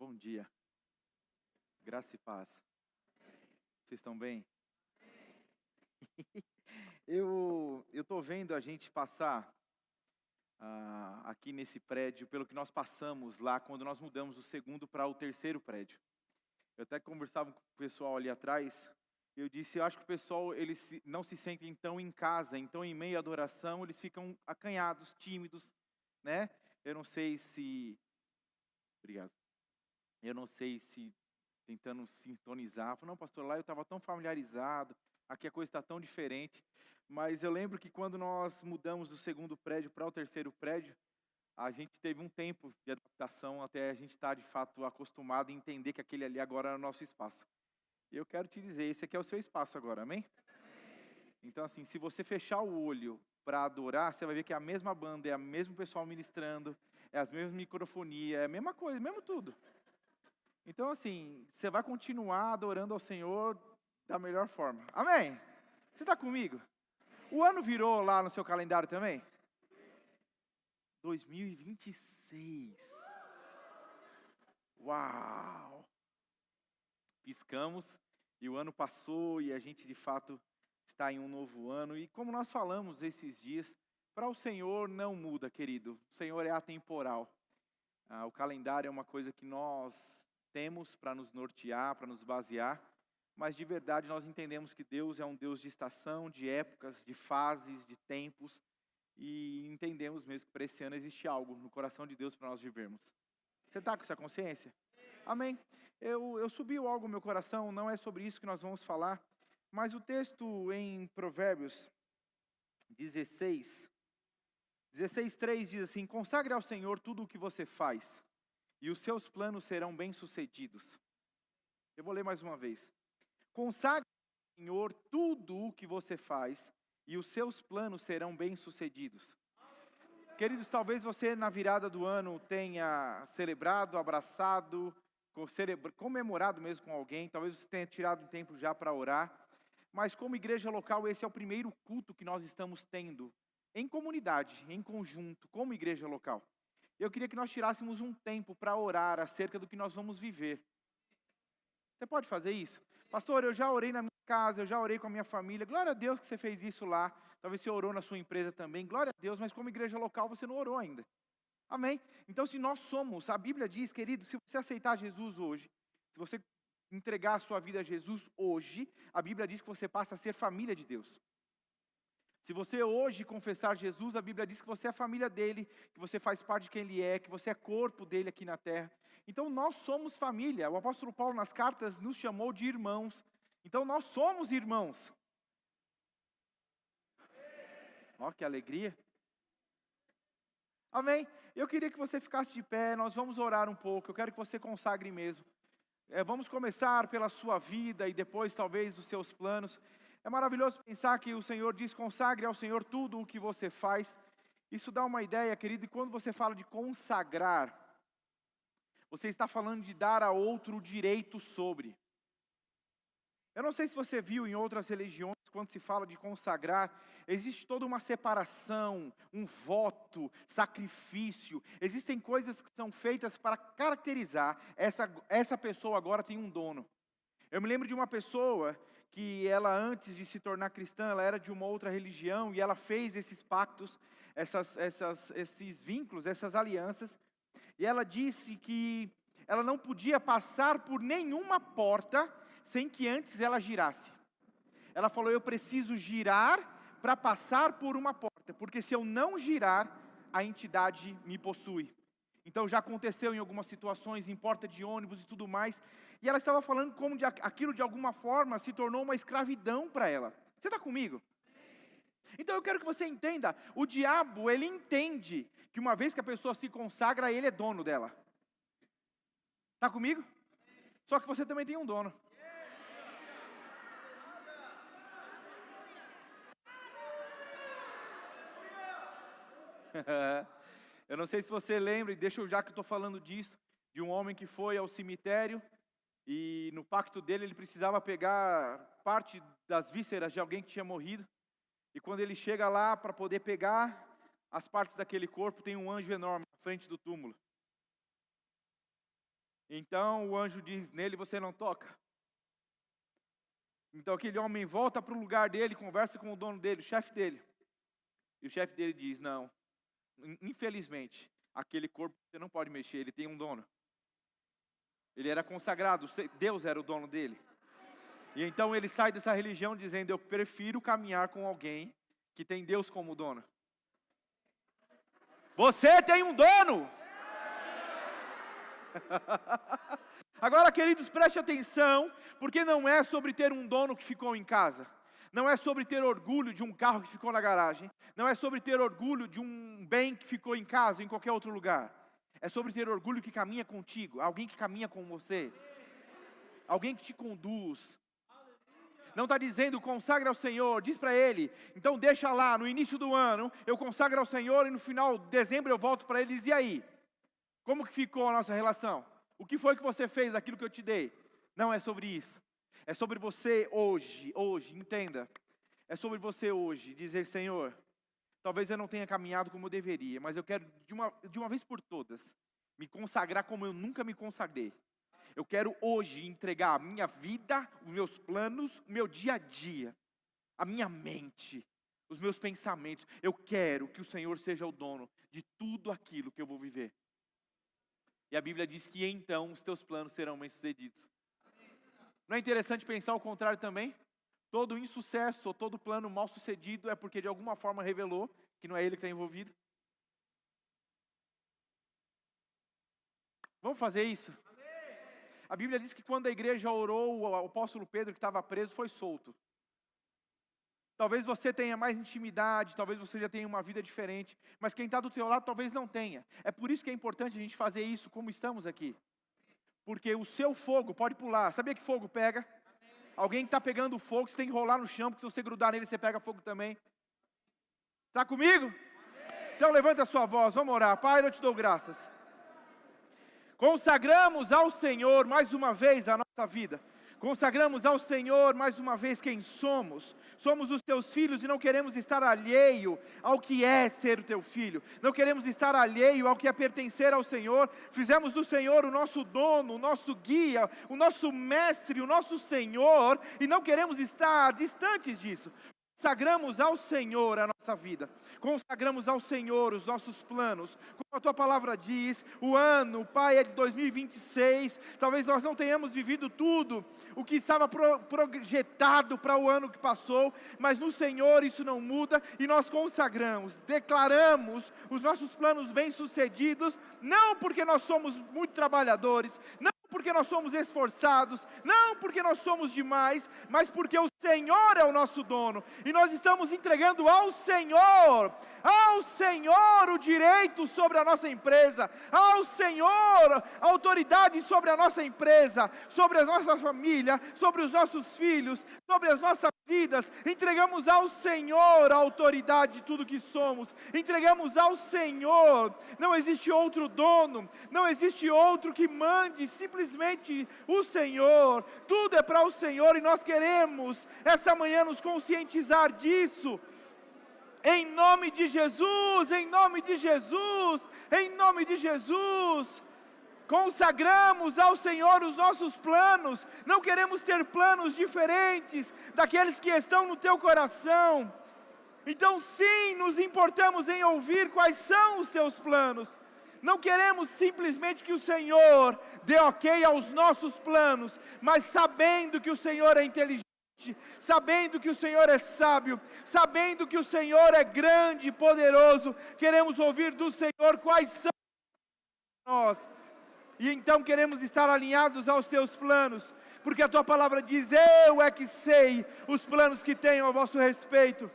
Bom dia, graça e paz. Vocês estão bem? Eu tô vendo a gente passar aqui nesse prédio pelo que nós passamos lá quando nós mudamos do segundo para o terceiro prédio. Eu até conversava com o pessoal ali atrás. Eu disse, eu acho que o pessoal não se sentem tão em casa, então em meio à adoração eles ficam acanhados, tímidos, né? Eu não sei se, obrigado. Eu não sei se tentando sintonizar. Falei, não, pastor, lá eu estava tão familiarizado, aqui a coisa está tão diferente. Mas eu lembro que quando nós mudamos do segundo prédio para o terceiro prédio, a gente teve um tempo de adaptação até a gente estar de fato acostumado e entender que aquele ali agora era o nosso espaço. E eu quero te dizer, esse aqui é o seu espaço agora, amém? Então assim, se você fechar o olho para adorar, você vai ver que é a mesma banda, é o mesmo pessoal ministrando, é as mesmas microfonias, é a mesma coisa, mesmo tudo. Então, assim, você vai continuar adorando ao Senhor da melhor forma. Amém? Você está comigo? O ano virou lá no seu calendário também? 2026. Uau! Piscamos e o ano passou e a gente de fato está em um novo ano. E como nós falamos esses dias, para o Senhor não muda, querido. O Senhor é atemporal. O calendário é uma coisa que nós temos para nos nortear, para nos basear, mas de verdade nós entendemos que Deus é um Deus de estação, de épocas, de fases, de tempos, e entendemos mesmo que para esse ano existe algo no coração de Deus para nós vivermos. Você está com essa consciência? Amém. Eu subiu algo no meu coração, não é sobre isso que nós vamos falar, mas o texto em Provérbios 16:3 diz assim, consagre ao Senhor tudo o que você faz, e os seus planos serão bem-sucedidos. Eu vou ler mais uma vez. Consagre ao Senhor tudo o que você faz, e os seus planos serão bem-sucedidos. Queridos, talvez você na virada do ano tenha celebrado, abraçado, comemorado mesmo com alguém, talvez você tenha tirado um tempo já para orar, mas como igreja local, esse é o primeiro culto que nós estamos tendo, em comunidade, em conjunto, como igreja local. Eu queria que nós tirássemos um tempo para orar acerca do que nós vamos viver. Você pode fazer isso? Pastor, eu já orei na minha casa, eu já orei com a minha família. Glória a Deus que você fez isso lá. Talvez você orou na sua empresa também. Glória a Deus, mas como igreja local você não orou ainda. Amém? Então se nós somos, a Bíblia diz, querido, se você aceitar Jesus hoje, se você entregar a sua vida a Jesus hoje, a Bíblia diz que você passa a ser família de Deus. Se você hoje confessar Jesus, a Bíblia diz que você é família dele, que você faz parte de quem ele é, que você é corpo dele aqui na terra. Então nós somos família. O apóstolo Paulo nas cartas nos chamou de irmãos. Então nós somos irmãos. Ó, que alegria. Amém? Eu queria que você ficasse de pé, nós vamos orar um pouco. Eu quero que você consagre mesmo. Vamos começar pela sua vida e depois talvez os seus planos. É maravilhoso pensar que o Senhor diz, consagre ao Senhor tudo o que você faz. Isso dá uma ideia, querido, e quando você fala de consagrar, você está falando de dar a outro o direito sobre. Eu não sei se você viu em outras religiões, quando se fala de consagrar, existe toda uma separação, um voto, sacrifício. Existem coisas que são feitas para caracterizar, essa pessoa agora tem um dono. Eu me lembro de uma pessoa que ela antes de se tornar cristã, ela era de uma outra religião e ela fez esses pactos, esses vínculos, essas alianças. E ela disse que ela não podia passar por nenhuma porta sem que antes ela girasse. Ela falou, eu preciso girar para passar por uma porta, porque se eu não girar, a entidade me possui. Então já aconteceu em algumas situações, em porta de ônibus e tudo mais, e ela estava falando como aquilo de alguma forma se tornou uma escravidão para ela. Você está comigo? Então eu quero que você entenda, o diabo ele entende que uma vez que a pessoa se consagra, ele é dono dela. Está comigo? Só que você também tem um dono. Eu não sei se você lembra, e já que eu estou falando disso, de um homem que foi ao cemitério e no pacto dele ele precisava pegar parte das vísceras de alguém que tinha morrido. E quando ele chega lá para poder pegar as partes daquele corpo, tem um anjo enorme na frente do túmulo. Então o anjo diz, nele você não toca. Então aquele homem volta para o lugar dele, conversa com o dono dele, o chefe dele. E o chefe dele diz, não, infelizmente, aquele corpo você não pode mexer, ele tem um dono. Ele era consagrado, Deus era o dono dele. E então ele sai dessa religião dizendo, eu prefiro caminhar com alguém que tem Deus como dono. Você tem um dono! Agora, queridos, preste atenção, porque não é sobre ter um dono que ficou em casa. Não é sobre ter orgulho de um carro que ficou na garagem. Não é sobre ter orgulho de um bem que ficou em casa, em qualquer outro lugar. É sobre ter orgulho que caminha contigo, alguém que caminha com você. Alguém que te conduz. Não está dizendo consagra ao Senhor, diz para ele, então deixa lá, no início do ano, eu consagro ao Senhor e no final de dezembro eu volto para eles, e aí? Como que ficou a nossa relação? O que foi que você fez daquilo que eu te dei? Não é sobre isso. É sobre você hoje, entenda. É sobre você hoje, dizer, Senhor, talvez eu não tenha caminhado como eu deveria, mas eu quero de uma vez por todas, me consagrar como eu nunca me consagrei. Eu quero hoje entregar a minha vida, os meus planos, o meu dia a dia, a minha mente, os meus pensamentos. Eu quero que o Senhor seja o dono de tudo aquilo que eu vou viver. E a Bíblia diz que então os teus planos serão bem-sucedidos. Não é interessante pensar o contrário também? Todo insucesso ou todo plano mal-sucedido é porque de alguma forma revelou que não é ele que está envolvido. Vamos fazer isso? A Bíblia diz que quando a igreja orou, o apóstolo Pedro, que estava preso, foi solto. Talvez você tenha mais intimidade, talvez você já tenha uma vida diferente, mas quem está do teu lado talvez não tenha. É por isso que é importante a gente fazer isso como estamos aqui. Porque o seu fogo pode pular. Sabia que fogo pega? Alguém que está pegando fogo, você tem que rolar no chão, porque se você grudar nele, você pega fogo também. Está comigo? Então levanta a sua voz, vamos orar. Pai, eu te dou graças. Consagramos ao Senhor mais uma vez a nossa vida. Consagramos ao Senhor mais uma vez quem somos. Somos os teus filhos e não queremos estar alheio ao que é ser o teu filho. Não queremos estar alheio ao que é pertencer ao Senhor. Fizemos do Senhor o nosso dono, o nosso guia, o nosso mestre, o nosso Senhor. E não queremos estar distantes disso. Consagramos ao Senhor a nossa vida, consagramos ao Senhor os nossos planos, como a tua palavra diz, o ano, Pai, é de 2026, talvez nós não tenhamos vivido tudo o que estava projetado para o ano que passou, mas no Senhor isso não muda e nós consagramos, declaramos os nossos planos bem-sucedidos, não porque nós somos muito trabalhadores, não porque nós somos esforçados, não porque nós somos demais, mas porque o Senhor é o nosso dono, e nós estamos entregando ao Senhor o direito sobre a nossa empresa, ao Senhor a autoridade sobre a nossa empresa, sobre a nossa família, sobre os nossos filhos, sobre as nossas vidas. Entregamos ao Senhor a autoridade de tudo que somos, entregamos ao Senhor. Não existe outro dono, não existe outro que mande, simplesmente o Senhor. Tudo é para o Senhor e nós queremos essa manhã nos conscientizar disso. Em nome de Jesus, em nome de Jesus, em nome de Jesus. Consagramos ao Senhor os nossos planos, não queremos ter planos diferentes daqueles que estão no teu coração. Então sim, nos importamos em ouvir quais são os teus planos. Não queremos simplesmente que o Senhor dê ok aos nossos planos, mas sabendo que o Senhor é inteligente, sabendo que o Senhor é sábio, sabendo que o Senhor é grande e poderoso, queremos ouvir do Senhor quais são nós. E então queremos estar alinhados aos seus planos, porque a tua palavra diz, eu é que sei os planos que tenho a vosso respeito,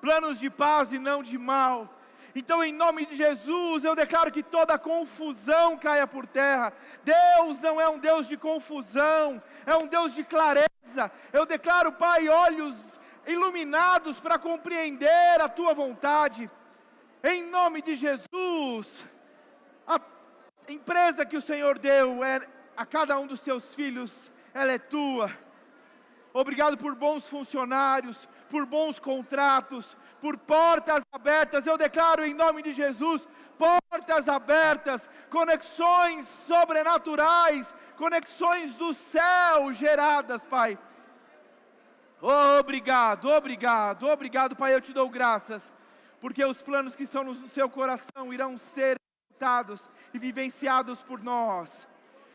planos de paz e não de mal. Então em nome de Jesus eu declaro que toda confusão caia por terra. Deus não é um Deus de confusão, é um Deus de clareza. Eu declaro, Pai, olhos iluminados para compreender a tua vontade. Em nome de Jesus, a empresa que o Senhor deu a cada um dos teus filhos, ela é tua. Obrigado por bons funcionários, por bons contratos, por portas abertas. Eu declaro em nome de Jesus, portas abertas, conexões sobrenaturais, conexões do céu geradas, Pai. Obrigado, obrigado, obrigado, Pai, eu te dou graças, porque os planos que estão no seu coração irão ser executados e vivenciados por nós.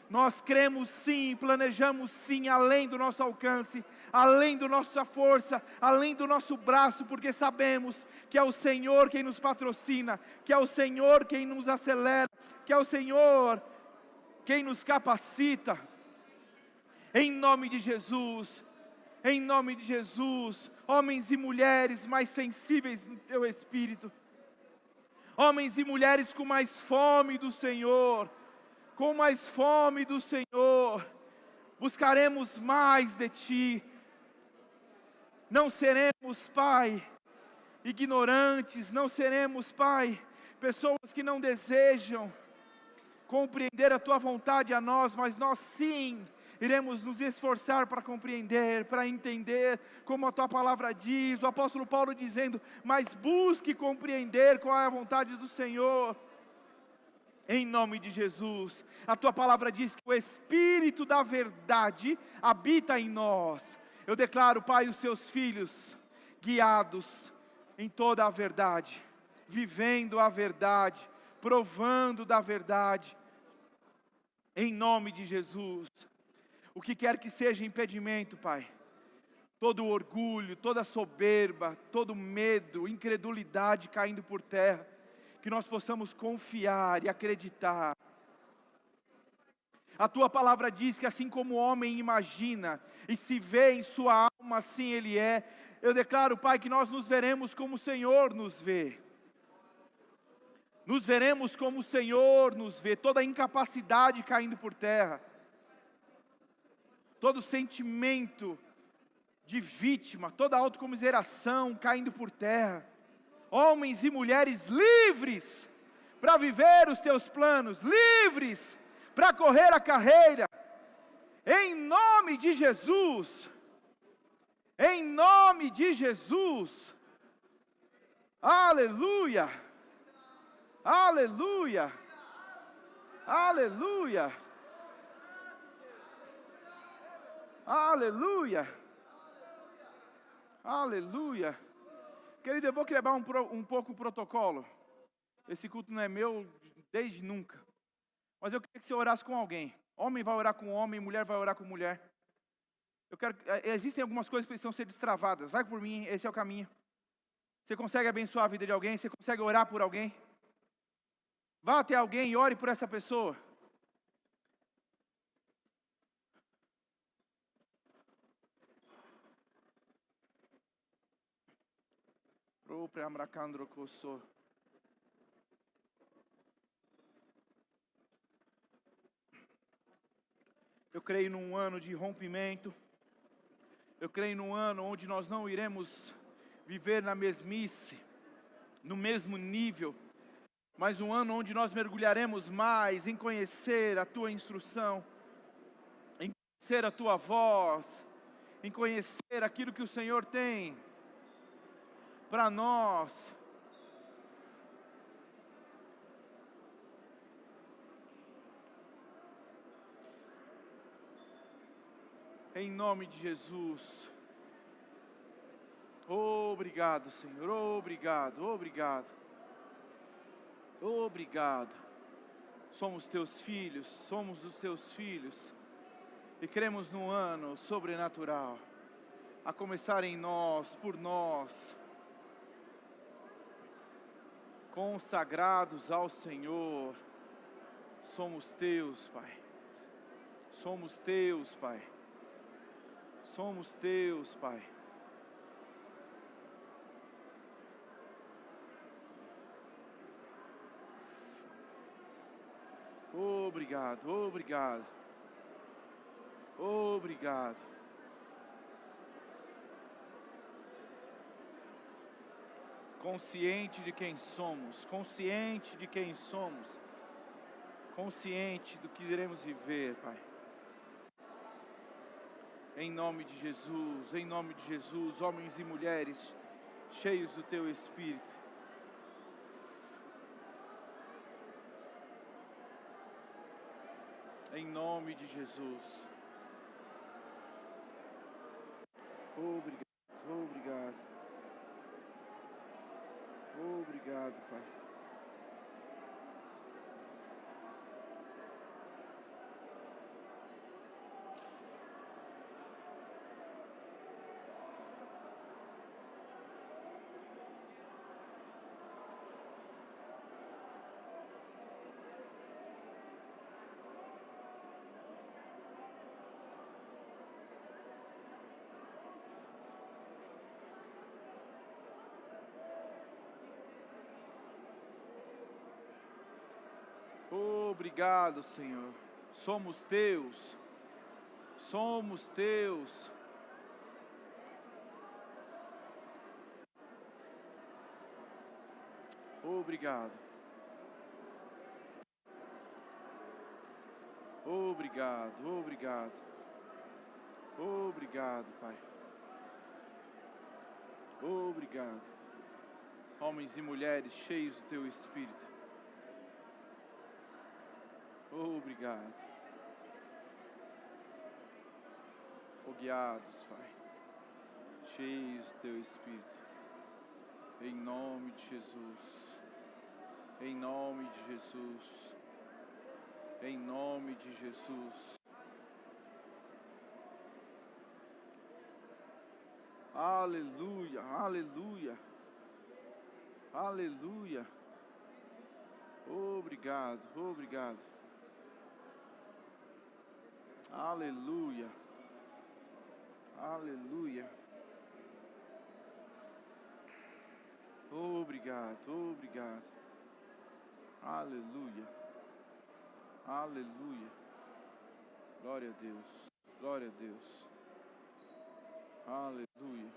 Nós cremos sim, planejamos sim, além do nosso alcance, além da nossa força, além do nosso braço, porque sabemos que é o Senhor quem nos patrocina, que é o Senhor quem nos acelera, que é o Senhor quem nos capacita. Em nome de Jesus, em nome de Jesus, homens e mulheres mais sensíveis no teu espírito, homens e mulheres com mais fome do Senhor, com mais fome do Senhor, buscaremos mais de Ti. Não seremos, Pai, ignorantes, não seremos, Pai, pessoas que não desejam compreender a Tua vontade a nós, mas nós sim iremos nos esforçar para compreender, para entender, como a Tua palavra diz, o apóstolo Paulo dizendo, mas busque compreender qual é a vontade do Senhor. Em nome de Jesus, a Tua palavra diz que o Espírito da verdade habita em nós. Eu declaro, Pai, os Seus filhos guiados em toda a verdade, vivendo a verdade, provando da verdade, em nome de Jesus. O que quer que seja impedimento, Pai, todo orgulho, toda soberba, todo medo, incredulidade caindo por terra, que nós possamos confiar e acreditar. A Tua palavra diz que assim como o homem imagina e se vê em sua alma, assim ele é. Eu declaro, Pai, que nós nos veremos como o Senhor nos vê. Nos veremos como o Senhor nos vê, toda a incapacidade caindo por terra, todo sentimento de vítima, toda autocomiseração caindo por terra. Homens e mulheres livres para viver os Teus planos, livres para correr a carreira, em nome de Jesus, em nome de Jesus, aleluia, aleluia, aleluia, aleluia, aleluia. Querido, eu vou quebrar um pouco o protocolo. Esse culto não é meu desde nunca. Mas eu queria que você orasse com alguém. Homem vai orar com homem, mulher vai orar com mulher. Existem algumas coisas que precisam ser destravadas. Vai por mim, esse é o caminho. Você consegue abençoar a vida de alguém? Você consegue orar por alguém? Vá até alguém e ore por essa pessoa. Eu creio num ano de rompimento. Eu creio num ano onde nós não iremos viver na mesmice, no mesmo nível, mas um ano onde nós mergulharemos mais em conhecer a Tua instrução, em conhecer a Tua voz, em conhecer aquilo que o Senhor tem para nós. Em nome de Jesus. Obrigado, Senhor. Obrigado, obrigado. Obrigado. Somos Teus filhos, somos os Teus filhos. E cremos num ano sobrenatural, a começar em nós, por nós, consagrados ao Senhor. Somos Teus, Pai. Somos Teus, Pai. Somos Teus, Pai. Obrigado, obrigado. Obrigado. Consciente de quem somos, consciente de quem somos, consciente do que iremos viver, Pai. Em nome de Jesus, homens e mulheres cheios do Teu Espírito. Em nome de Jesus. Obrigado, obrigado. Obrigado, Pai. Obrigado, Senhor. Somos Teus. Somos Teus. Obrigado. Obrigado, obrigado. Obrigado, Pai. Obrigado. Homens e mulheres cheios do Teu Espírito. Obrigado. Fogueados, Pai. Cheios do Teu Espírito. Em nome de Jesus. Em nome de Jesus. Em nome de Jesus. Aleluia, aleluia. Aleluia. Obrigado, obrigado. Aleluia. Aleluia. Obrigado, obrigado. Aleluia. Aleluia. Glória a Deus. Glória a Deus. Aleluia.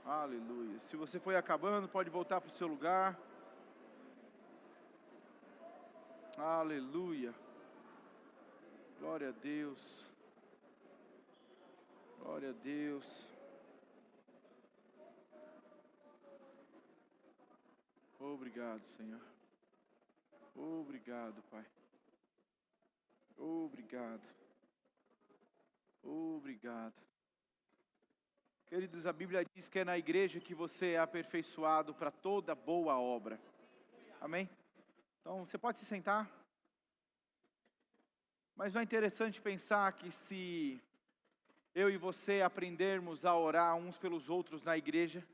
Aleluia. Se você foi acabando, pode voltar para o seu lugar. Aleluia. Glória a Deus. Glória a Deus. Obrigado, Senhor. Obrigado, Pai. Obrigado. Obrigado. Queridos, a Bíblia diz que é na igreja que você é aperfeiçoado para toda boa obra. Amém? Então, você pode se sentar. Mas não é interessante pensar que se eu e você aprendermos a orar uns pelos outros na igreja,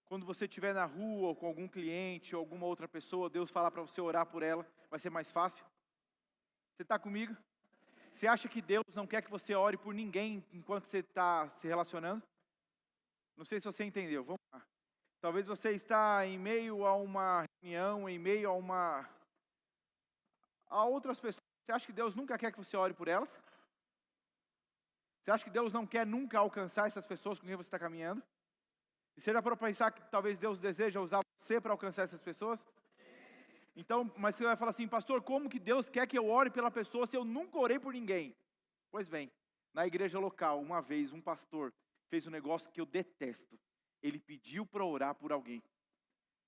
quando você estiver na rua ou com algum cliente ou alguma outra pessoa, Deus falar para você orar por ela, vai ser mais fácil? Você está comigo? Você acha que Deus não quer que você ore por ninguém enquanto você está se relacionando? Não sei se você entendeu, vamos lá. Talvez você está em meio a uma reunião, em meio a outras pessoas. Você acha que Deus nunca quer que você ore por elas? Você acha que Deus não quer nunca alcançar essas pessoas com quem você está caminhando? E você já parou para pensar que talvez Deus deseja usar você para alcançar essas pessoas? Então, mas você vai falar assim, pastor, como que Deus quer que eu ore pela pessoa se eu nunca orei por ninguém? Pois bem, na igreja local, uma vez, um pastor fez um negócio que eu detesto. Ele pediu para orar por alguém.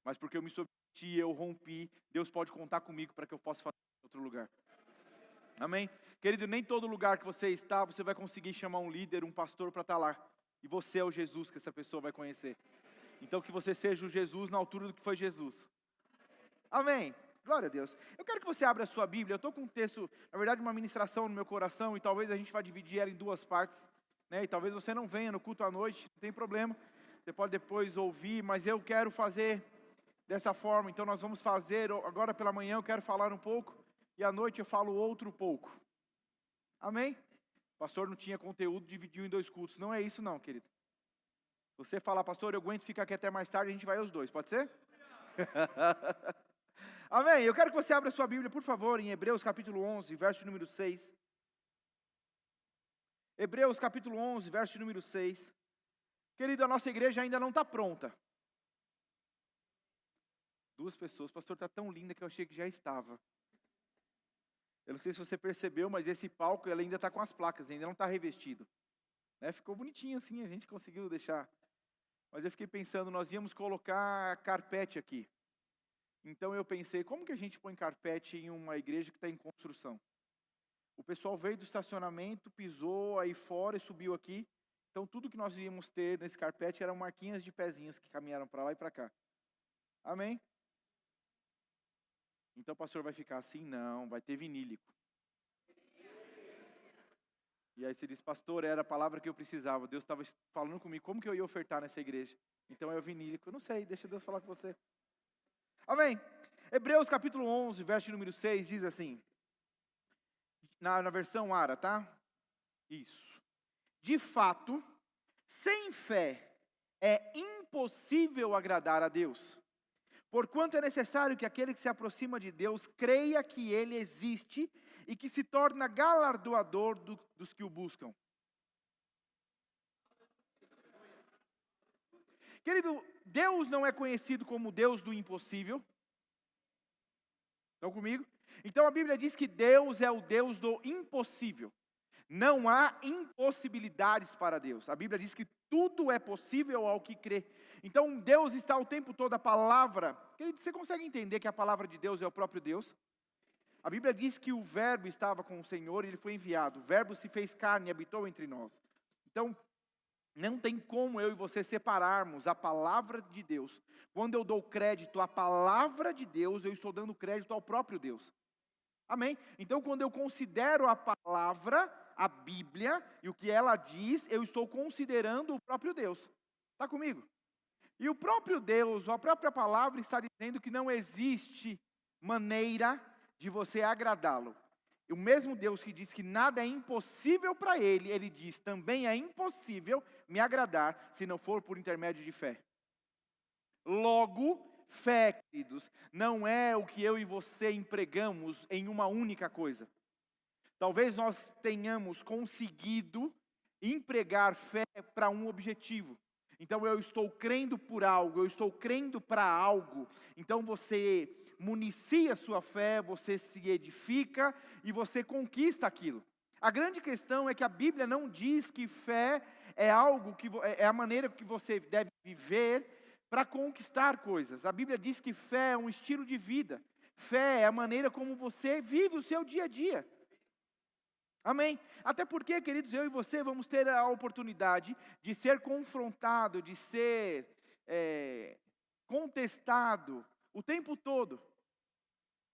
Mas porque eu me submeti, eu rompi, Deus pode contar comigo para que eu possa fazer em outro lugar. Amém? Querido, nem todo lugar que você está, você vai conseguir chamar um líder, um pastor para estar lá. E você é o Jesus que essa pessoa vai conhecer. Então que você seja o Jesus na altura do que foi Jesus. Amém? Glória a Deus. Eu quero que você abra a sua Bíblia. Eu estou com um texto, na verdade uma ministração no meu coração, e talvez a gente vá dividir ela em duas partes. Né? E talvez você não venha no culto à noite, não tem problema. Você pode depois ouvir, mas eu quero fazer dessa forma. Então nós vamos fazer, agora pela manhã eu quero falar um pouco, e à noite eu falo outro pouco. Amém? O pastor não tinha conteúdo, dividiu em dois cultos. Não é isso não, querido. Você fala, pastor, eu aguento ficar aqui até mais tarde, a gente vai aos dois, pode ser? Amém? Eu quero que você abra a sua Bíblia, por favor, em Hebreus capítulo 11, verso número 6. Hebreus capítulo 11, verso número 6. Querido, a nossa igreja ainda não está pronta. Duas pessoas, pastor, está tão linda que eu achei que já estava. Eu não sei se você percebeu, mas esse palco ela ainda está com as placas, ainda não está revestido. Né? Ficou bonitinho assim, a gente conseguiu deixar. Mas eu fiquei pensando, nós íamos colocar carpete aqui. Então eu pensei, como que a gente põe carpete em uma igreja que está em construção? O pessoal veio do estacionamento, pisou aí fora e subiu aqui. Então tudo que nós íamos ter nesse carpete eram marquinhas de pezinhos que caminharam para lá e para cá. Amém? Então o pastor vai ficar assim? Não, vai ter vinílico. E aí você diz, pastor, era a palavra que eu precisava. Deus estava falando comigo, como que eu ia ofertar nessa igreja? Então é o vinílico. Eu não sei, deixa Deus falar com você. Amém? Hebreus capítulo 11, verso número 6, diz assim. Na versão Ara, tá? Isso. De fato, sem fé é impossível agradar a Deus. Porquanto é necessário que aquele que se aproxima de Deus creia que Ele existe e que se torna galardoador dos que o buscam. Querido, Deus não é conhecido como Deus do impossível. Estão comigo? Então a Bíblia diz que Deus é o Deus do impossível. Não há impossibilidades para Deus. A Bíblia diz que tudo é possível ao que crê. Então Deus está o tempo todo, a palavra. Querido, você consegue entender que a palavra de Deus é o próprio Deus? A Bíblia diz que o verbo estava com o Senhor e ele foi enviado. O verbo se fez carne e habitou entre nós. Então, não tem como eu e você separarmos a palavra de Deus. Quando eu dou crédito à palavra de Deus, eu estou dando crédito ao próprio Deus. Amém? Então, quando eu considero a palavra, a Bíblia, e o que ela diz, eu estou considerando o próprio Deus. Está comigo? E o próprio Deus, a própria palavra está dizendo que não existe maneira de você agradá-lo. O mesmo Deus que diz que nada é impossível para Ele, Ele diz, também é impossível me agradar, se não for por intermédio de fé. Logo, fé, queridos, não é o que eu e você empregamos em uma única coisa. Talvez nós tenhamos conseguido empregar fé para um objetivo. Então eu estou crendo por algo, eu estou crendo para algo. Então você municia a sua fé, você se edifica e você conquista aquilo. A grande questão é que a Bíblia não diz que fé é algo que é a maneira que você deve viver para conquistar coisas. A Bíblia diz que fé é um estilo de vida. Fé é a maneira como você vive o seu dia a dia. Amém? Até porque, queridos, eu e você vamos ter a oportunidade de ser confrontado, de ser contestado o tempo todo.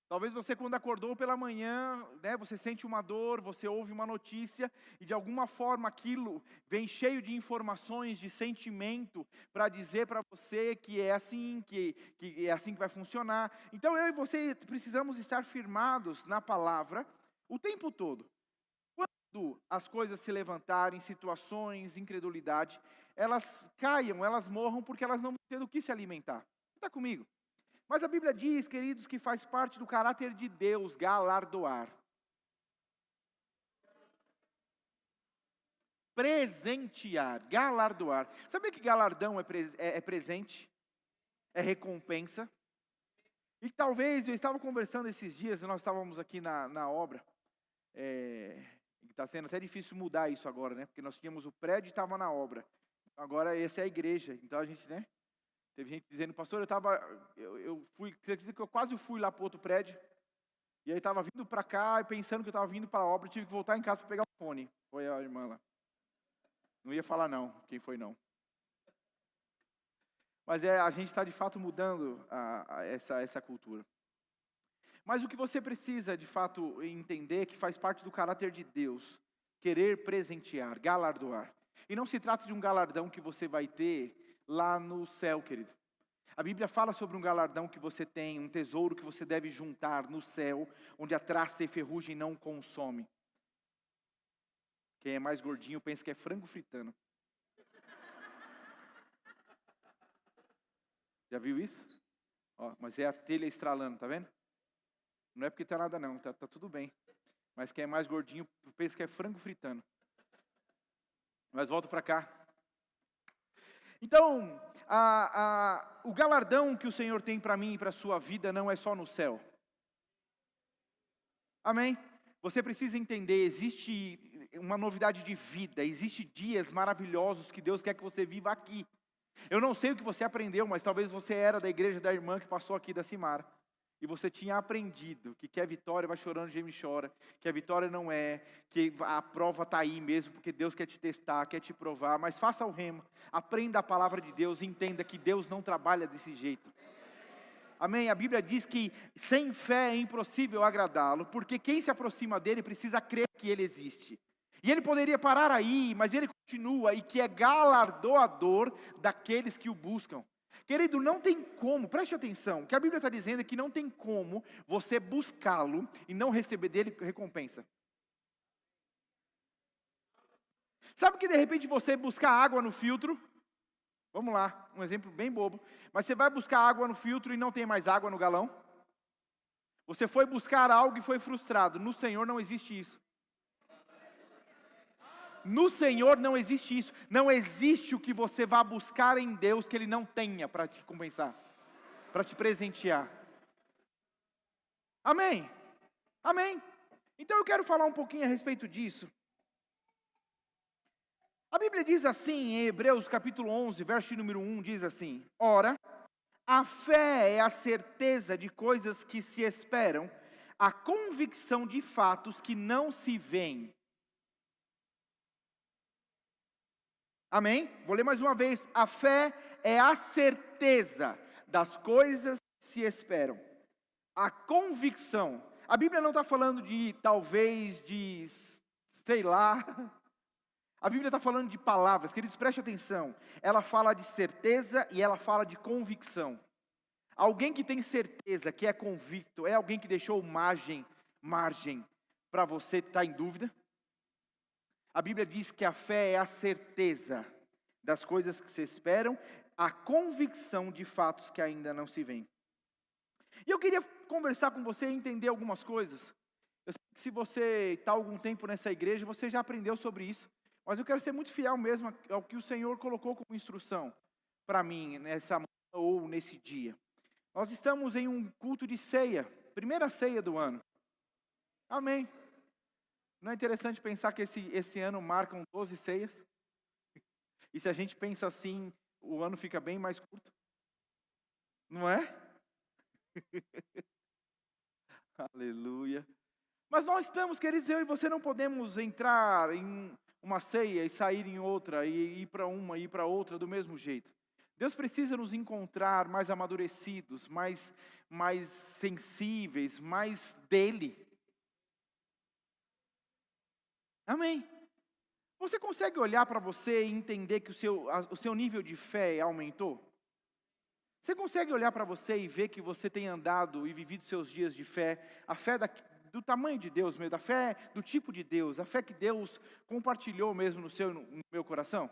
Talvez você, quando acordou pela manhã, né, você sente uma dor, você ouve uma notícia e de alguma forma aquilo vem cheio de informações, de sentimento para dizer para você que é assim, que é assim que vai funcionar. Então eu e você precisamos estar firmados na palavra o tempo todo. Quando as coisas se levantarem, situações, incredulidade, elas caiam, elas morram porque elas não vão ter do que se alimentar. Está comigo? Mas a Bíblia diz, queridos, que faz parte do caráter de Deus galardoar. Presentear, galardoar. Sabia que galardão é presente? É recompensa? E talvez, eu estava conversando esses dias, nós estávamos aqui na obra, está sendo até difícil mudar isso agora, né? Porque nós tínhamos o prédio e estava na obra. Agora essa é a igreja. Então a gente, né? Teve gente dizendo, pastor, você acredita que eu quase fui lá para outro prédio? E aí estava vindo para cá e pensando que eu estava vindo para a obra, tive que voltar em casa para pegar o fone. Foi a irmã lá. Não ia falar não, quem foi não. Mas a gente está de fato mudando essa cultura. Mas o que você precisa, de fato, entender que faz parte do caráter de Deus, querer presentear, galardoar. E não se trata de um galardão que você vai ter lá no céu, querido. A Bíblia fala sobre um galardão que você tem, um tesouro que você deve juntar no céu, onde a traça e ferrugem não consome. Quem é mais gordinho pensa que é frango fritando. Já viu isso? Ó, mas é a telha estralando, tá vendo? Não é porque tá nada não, tá tudo bem. Mas quem é mais gordinho pensa que é frango fritando. Mas volta para cá. Então, o galardão que o Senhor tem para mim e para a sua vida não é só no céu. Amém? Você precisa entender, existe uma novidade de vida, existe dias maravilhosos que Deus quer que você viva aqui. Eu não sei o que você aprendeu, mas talvez você era da igreja da irmã que passou aqui da Cimara. E você tinha aprendido que quer vitória, vai chorando, geme e chora. Que a vitória não é, que a prova está aí mesmo, porque Deus quer te testar, quer te provar. Mas faça o rema, aprenda a palavra de Deus e entenda que Deus não trabalha desse jeito. Amém? A Bíblia diz que sem fé é impossível agradá-lo, porque quem se aproxima dele precisa crer que ele existe. E ele poderia parar aí, mas ele continua, e que é galardoador daqueles que o buscam. Querido, não tem como, preste atenção, o que a Bíblia está dizendo é que não tem como você buscá-lo e não receber dele recompensa. Sabe que de repente você buscar água no filtro, vamos lá, um exemplo bem bobo, mas você vai buscar água no filtro e não tem mais água no galão? Você foi buscar algo e foi frustrado, no Senhor não existe isso. No Senhor não existe isso. Não existe o que você vá buscar em Deus que Ele não tenha para te compensar, para te presentear. Amém? Amém? Então eu quero falar um pouquinho a respeito disso. A Bíblia diz assim, em Hebreus capítulo 11, verso número 1, diz assim: Ora, a fé é a certeza de coisas que se esperam, a convicção de fatos que não se veem. Amém? Vou ler mais uma vez. A fé é a certeza das coisas que se esperam. A convicção. A Bíblia não está falando de talvez, de sei lá. A Bíblia está falando de palavras. Queridos, preste atenção. Ela fala de certeza e ela fala de convicção. Alguém que tem certeza, que é convicto, é alguém que deixou margem para você estar em dúvida? A Bíblia diz que a fé é a certeza das coisas que se esperam, a convicção de fatos que ainda não se veem. E eu queria conversar com você e entender algumas coisas. Eu sei que se você está há algum tempo nessa igreja, você já aprendeu sobre isso. Mas eu quero ser muito fiel mesmo ao que o Senhor colocou como instrução para mim nessa manhã ou nesse dia. Nós estamos em um culto de ceia, primeira ceia do ano. Amém. Não é interessante pensar que esse ano marcam 12 ceias? E se a gente pensa assim, o ano fica bem mais curto? Não é? Aleluia. Mas nós estamos, queridos, eu e você não podemos entrar em uma ceia e sair em outra, e ir para uma e ir para outra do mesmo jeito. Deus precisa nos encontrar mais amadurecidos, mais sensíveis, mais dele. Amém. Você consegue olhar para você e entender que o seu nível de fé aumentou? Você consegue olhar para você e ver que você tem andado e vivido seus dias de fé, a fé do tamanho de Deus mesmo, da fé do tipo de Deus, a fé que Deus compartilhou mesmo no meu coração?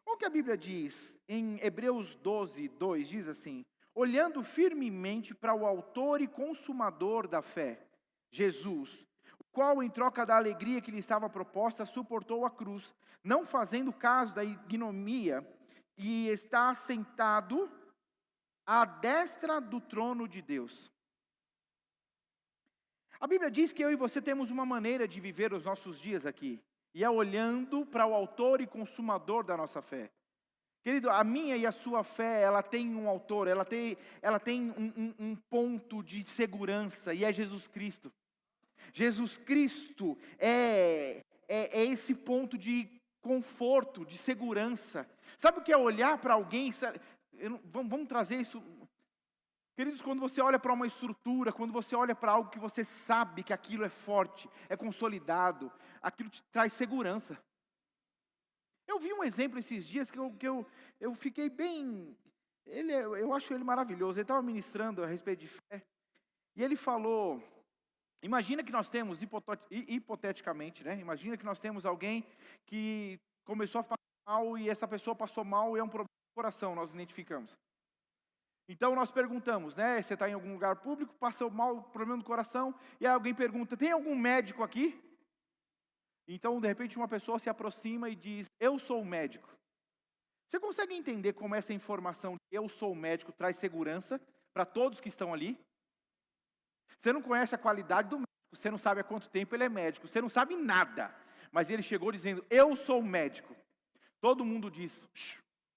Olha o que a Bíblia diz em Hebreus 12, 2, diz assim: olhando firmemente para o autor e consumador da fé, Jesus, qual, em troca da alegria que lhe estava proposta, suportou a cruz, não fazendo caso da ignomia, e está sentado à destra do trono de Deus. A Bíblia diz que eu e você temos uma maneira de viver os nossos dias aqui, e é olhando para o autor e consumador da nossa fé. Querido, a minha e a sua fé, ela tem um autor, ela tem um ponto de segurança, e é Jesus Cristo. Jesus Cristo é esse ponto de conforto, de segurança. Sabe o que é olhar para alguém? Vamos trazer isso. Queridos, quando você olha para uma estrutura, quando você olha para algo que você sabe que aquilo é forte, é consolidado, aquilo te traz segurança. Eu vi um exemplo esses dias que eu fiquei bem... eu acho ele maravilhoso. Ele estava ministrando a respeito de fé. E ele falou... Imagina que nós temos, hipoteticamente, né? Imagina que nós temos alguém que começou a passar mal e essa pessoa passou mal e é um problema do coração, nós identificamos. Então nós perguntamos, né? Você está em algum lugar público, passou mal, problema do coração, e aí alguém pergunta, tem algum médico aqui? Então de repente uma pessoa se aproxima e diz, eu sou o médico. Você consegue entender como essa informação, eu sou o médico, traz segurança para todos que estão ali? Você não conhece a qualidade do médico, você não sabe há quanto tempo ele é médico, você não sabe nada. Mas ele chegou dizendo, eu sou o médico. Todo mundo diz,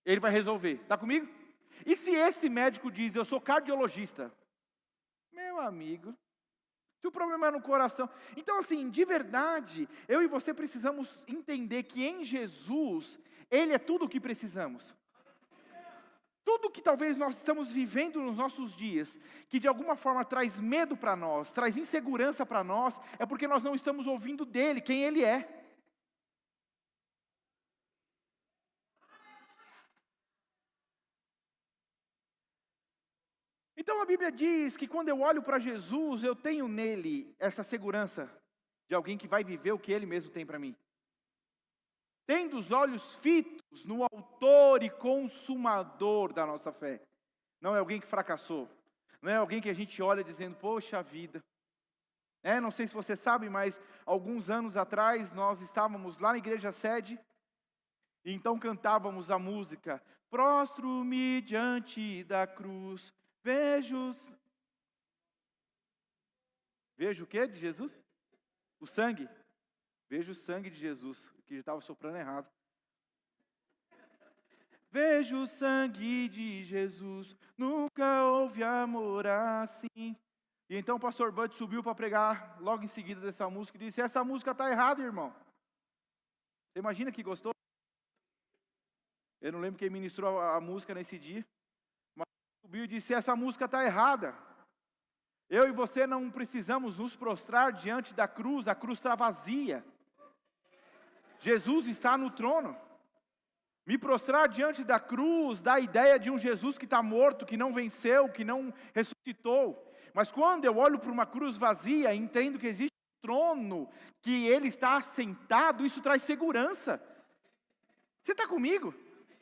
Ele vai resolver. Está comigo? E se esse médico diz, eu sou cardiologista? Meu amigo, se o problema é no coração. Então, assim, de verdade, eu e você precisamos entender que em Jesus, Ele é tudo o que precisamos. Tudo que talvez nós estamos vivendo nos nossos dias, que de alguma forma traz medo para nós, traz insegurança para nós, é porque nós não estamos ouvindo dEle, quem Ele é. Então a Bíblia diz que quando eu olho para Jesus, eu tenho nele essa segurança de alguém que vai viver o que Ele mesmo tem para mim. Tendo os olhos fitos no autor e consumador da nossa fé. Não é alguém que fracassou. Não é alguém que a gente olha dizendo, poxa vida. Não sei se você sabe, mas alguns anos atrás nós estávamos lá na igreja sede. E então cantávamos a música, prostro-me diante da cruz, vejo o que de Jesus? O sangue. Vejo o sangue de Jesus, que já estava soprando errado. Vejo o sangue de Jesus, nunca houve amor assim. E então o pastor Bud subiu para pregar logo em seguida dessa música e disse, essa música está errada, irmão. Você imagina que gostou? Eu não lembro quem ministrou a música nesse dia, mas subiu e disse, essa música está errada. Eu e você não precisamos nos prostrar diante da cruz, a cruz está vazia. Jesus está no trono. Me prostrar diante da cruz dá a ideia de um Jesus que está morto, que não venceu, que não ressuscitou. Mas quando eu olho para uma cruz vazia, entendo que existe um trono, que Ele está assentado, isso traz segurança. Você está comigo?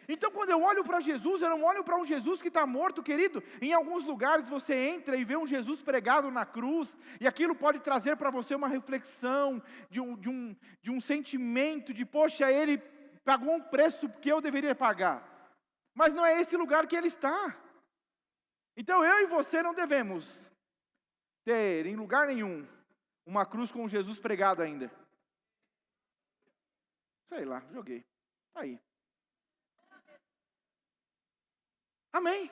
Então quando eu olho para Jesus, eu não olho para um Jesus que está morto, querido. Em alguns lugares você entra e vê um Jesus pregado na cruz, e aquilo pode trazer para você uma reflexão, de um sentimento de, poxa, Ele pagou um preço que eu deveria pagar. Mas não é esse lugar que Ele está. Então eu e você não devemos ter em lugar nenhum uma cruz com Jesus pregado ainda. Sei lá, joguei. Está aí. Amém?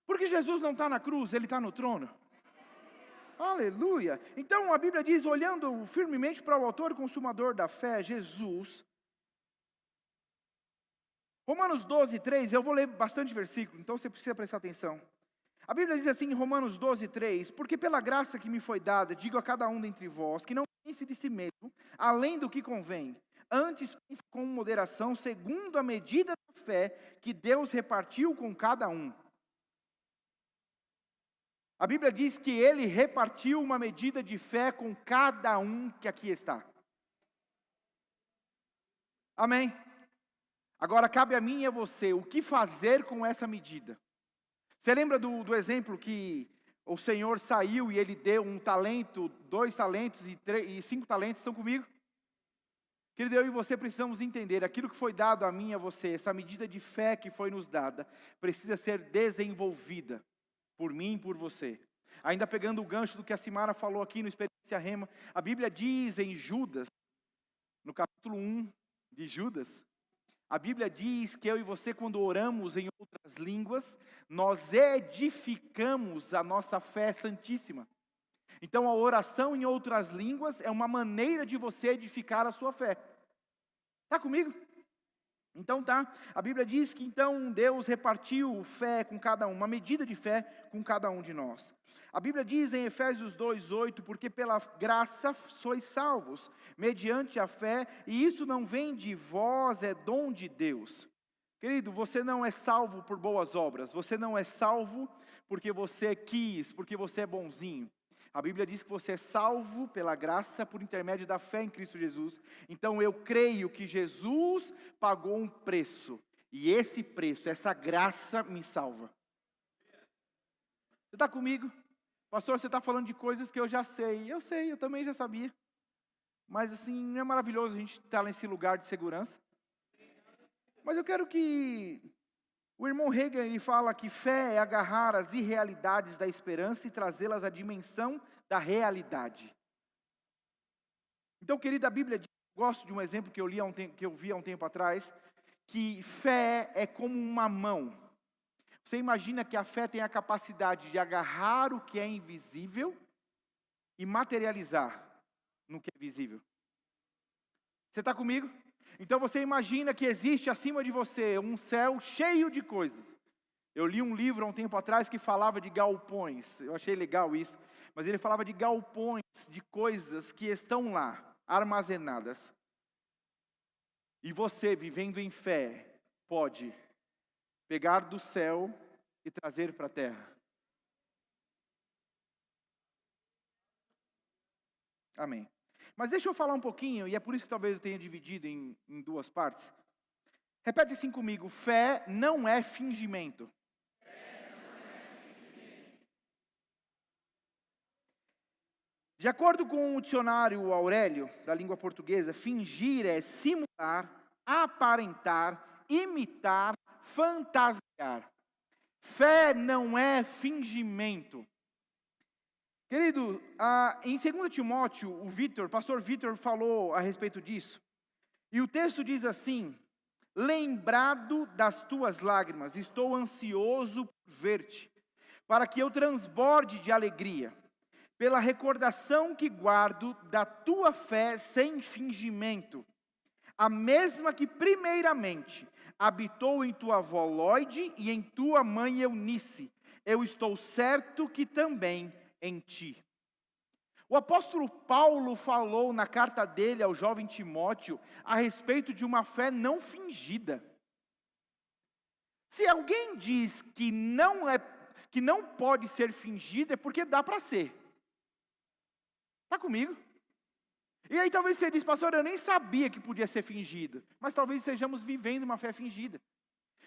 Porque Jesus não está na cruz, Ele está no trono. Aleluia. Então a Bíblia diz, olhando firmemente para o autor e consumador da fé, Jesus. Romanos 12, 3, eu vou ler bastante versículo, então você precisa prestar atenção. A Bíblia diz assim em Romanos 12, 3, porque pela graça que me foi dada, digo a cada um dentre vós, que não pense de si mesmo, além do que convém, antes pense com moderação, segundo a medida da fé que Deus repartiu com cada um. A Bíblia diz que Ele repartiu uma medida de fé com cada um que aqui está. Amém? Agora cabe a mim e a você, o que fazer com essa medida? Você lembra do exemplo que o Senhor saiu e Ele deu um talento, 2 talentos e 5 talentos, estão comigo? Querido, eu e você precisamos entender, aquilo que foi dado a mim e a você, essa medida de fé que foi nos dada, precisa ser desenvolvida por mim e por você. Ainda pegando o gancho do que a Simara falou aqui no Experiência Rema, a Bíblia diz em Judas, no capítulo 1 de Judas, a Bíblia diz que eu e você, quando oramos em outras línguas, nós edificamos a nossa fé santíssima. Então a oração em outras línguas é uma maneira de você edificar a sua fé. Está comigo? Então tá, a Bíblia diz que então Deus repartiu fé com cada um, uma medida de fé com cada um de nós. A Bíblia diz em Efésios 2:8, porque pela graça sois salvos, mediante a fé, e isso não vem de vós, é dom de Deus. Querido, você não é salvo por boas obras, você não é salvo porque você quis, porque você é bonzinho. A Bíblia diz que você é salvo pela graça por intermédio da fé em Cristo Jesus. Então eu creio que Jesus pagou um preço. E esse preço, essa graça me salva. Você está comigo? Pastor, você está falando de coisas que eu já sei. Eu sei, eu também já sabia. Mas assim, não é maravilhoso a gente estar nesse lugar de segurança? Mas eu quero que o irmão Hegel, ele fala que fé é agarrar as irrealidades da esperança e trazê-las à dimensão da realidade. Então, querida, a Bíblia diz, gosto de um exemplo que eu vi há um tempo atrás, que fé é como uma mão. Você imagina que a fé tem a capacidade de agarrar o que é invisível e materializar no que é visível. Você está comigo? Então você imagina que existe acima de você um céu cheio de coisas. Eu li um livro há um tempo atrás que falava de galpões. Eu achei legal isso. Mas ele falava de galpões, de coisas que estão lá, armazenadas. E você, vivendo em fé, pode pegar do céu e trazer para a terra. Amém. Mas deixa eu falar um pouquinho, e é por isso que talvez eu tenha dividido em duas partes. Repete assim comigo: fé não é fingimento. De acordo com o dicionário Aurélio, da língua portuguesa, fingir é simular, aparentar, imitar, fantasiar. Fé não é fingimento. Querido, em 2 Timóteo, o pastor Vitor falou a respeito disso. E o texto diz assim: lembrado das tuas lágrimas, estou ansioso por ver-te, para que eu transborde de alegria, pela recordação que guardo da tua fé sem fingimento, a mesma que primeiramente habitou em tua avó Lóide e em tua mãe Eunice, eu estou certo que também em ti. O apóstolo Paulo falou na carta dele ao jovem Timóteo a respeito de uma fé não fingida. Se alguém diz que não pode ser fingida, é porque dá para ser. Está comigo? E aí talvez você diz: pastor, eu nem sabia que podia ser fingido. Mas talvez estejamos vivendo uma fé fingida.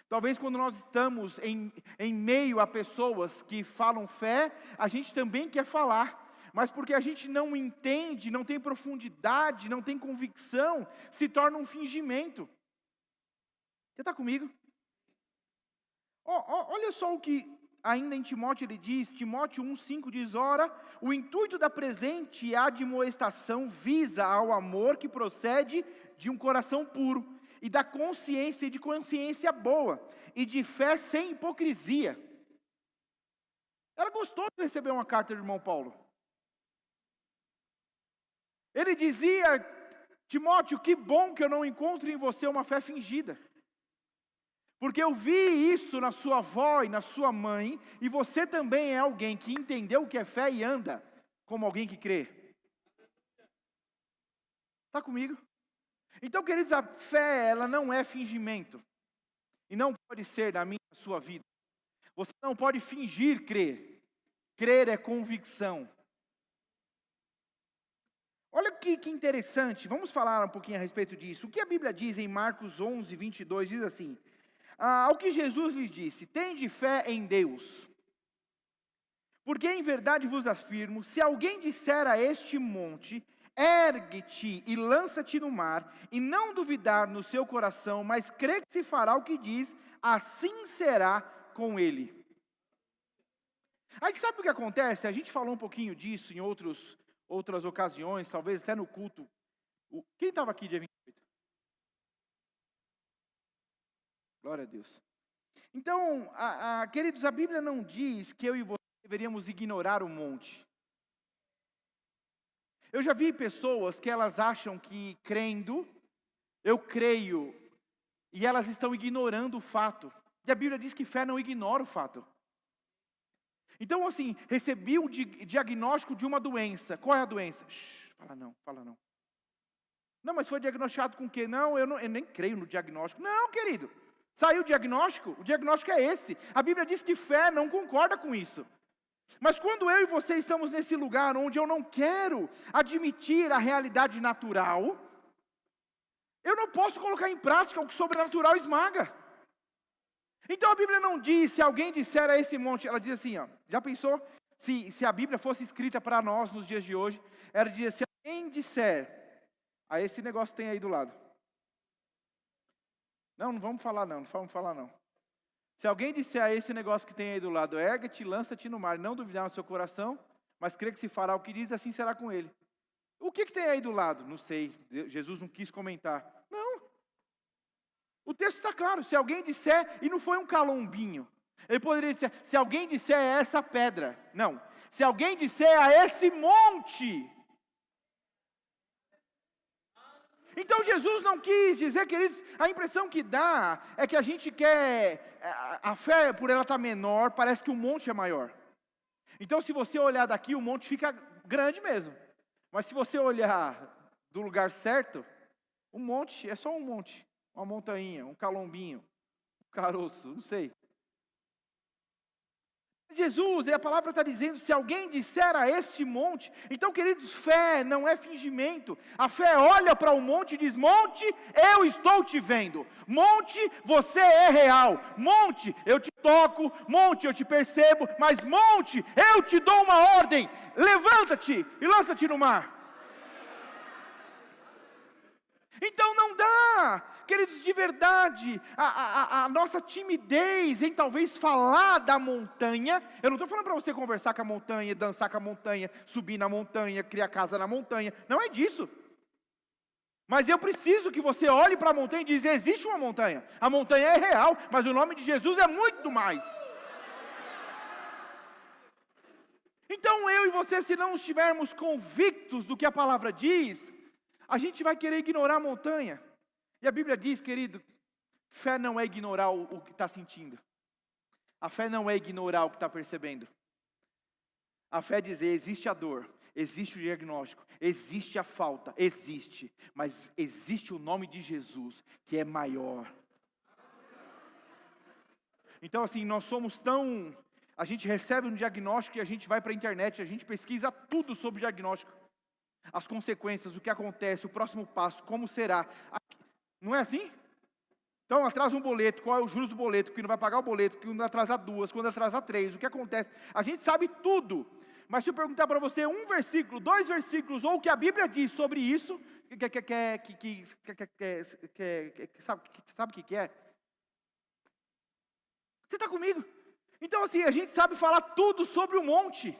Talvez quando nós estamos em meio a pessoas que falam fé, a gente também quer falar. Mas porque a gente não entende, não tem profundidade, não tem convicção, se torna um fingimento. Você está comigo? Olha só o que ainda em Timóteo ele diz, Timóteo 1,5 diz: ora, o intuito da presente admoestação visa ao amor que procede de um coração puro, e da consciência e de consciência boa, e de fé sem hipocrisia. Era gostoso receber uma carta do irmão Paulo. Ele dizia: Timóteo, que bom que eu não encontro em você uma fé fingida. Porque eu vi isso na sua avó e na sua mãe, e você também é alguém que entendeu o que é fé e anda como alguém que crê. Está comigo? Então, queridos, a fé, ela não é fingimento. E não pode ser na minha e na sua vida. Você não pode fingir crer. Crer é convicção. Olha que interessante, vamos falar um pouquinho a respeito disso. O que a Bíblia diz em Marcos 11, 22, diz assim: ao que Jesus lhes disse: tende fé em Deus. Porque em verdade vos afirmo, se alguém disser a este monte: ergue-te e lança-te no mar, e não duvidar no seu coração, mas crê que se fará o que diz, assim será com ele. Aí sabe o que acontece? A gente falou um pouquinho disso em outras ocasiões, talvez até no culto. Quem estava aqui dia 28? Glória a Deus. Então, queridos, a Bíblia não diz que eu e você deveríamos ignorar o monte. Eu já vi pessoas que elas acham que crendo, eu creio, e elas estão ignorando o fato. E a Bíblia diz que fé não ignora o fato. Então, assim, recebi o diagnóstico de uma doença. Qual é a doença? Fala não. Não, mas foi diagnosticado com o quê? Não, eu nem creio no diagnóstico. Não, querido. Saiu o diagnóstico é esse. A Bíblia diz que fé não concorda com isso. Mas quando eu e você estamos nesse lugar onde eu não quero admitir a realidade natural, eu não posso colocar em prática o que sobrenatural esmaga. Então a Bíblia não diz, se alguém disser a esse monte, ela diz assim, ó, já pensou? Se a Bíblia fosse escrita para nós nos dias de hoje, ela diz: se alguém disser a esse negócio que tem aí do lado. Não vamos falar não. Se alguém disser a esse negócio que tem aí do lado: ergue-te, lança-te no mar, não duvidar no seu coração, mas crê que se fará o que diz, assim será com ele. O que tem aí do lado? Não sei, Jesus não quis comentar. Não. O texto está claro, se alguém disser, e não foi um calombinho, ele poderia dizer, se alguém disser a essa pedra, não, se alguém disser a esse monte. Então Jesus não quis dizer, queridos, a impressão que dá é que a gente quer, a fé por ela estar menor, parece que o monte é maior. Então se você olhar daqui, o monte fica grande mesmo. Mas se você olhar do lugar certo, o monte é só um monte, uma montanha, um calombinho, um caroço, não sei. Jesus, e a palavra está dizendo, se alguém disser a este monte, então queridos, fé não é fingimento, a fé olha para o monte e diz, monte, eu estou te vendo, monte, você é real, monte, eu te toco, monte, eu te percebo, mas monte, eu te dou uma ordem, levanta-te e lança-te no mar. Então não dá, queridos, de verdade, a nossa timidez em talvez falar da montanha, eu não estou falando para você conversar com a montanha, dançar com a montanha, subir na montanha, criar casa na montanha, não é disso. Mas eu preciso que você olhe para a montanha e diz, existe uma montanha, a montanha é real, mas o nome de Jesus é muito mais. Então eu e você, se não estivermos convictos do que a palavra diz, a gente vai querer ignorar a montanha. E a Bíblia diz, querido, fé não é ignorar o que está sentindo. A fé não é ignorar o que está percebendo. A fé é dizer, existe a dor, existe o diagnóstico, existe a falta, existe. Mas existe o nome de Jesus, que é maior. Então assim, nós somos tão... A gente recebe um diagnóstico e a gente vai para a internet, a gente pesquisa tudo sobre o diagnóstico. As consequências, o que acontece, o próximo passo, como será. Não é assim? Então atrasa um boleto, qual é o juros do boleto, porque não vai pagar o boleto, porque quando atrasar 2, quando atrasar 3, o que acontece. A gente sabe tudo, mas se eu perguntar para você um versículo, 2 versículos, ou o que a Bíblia diz sobre isso, sabe o que é? Você está comigo? Então assim, a gente sabe falar tudo sobre o monte.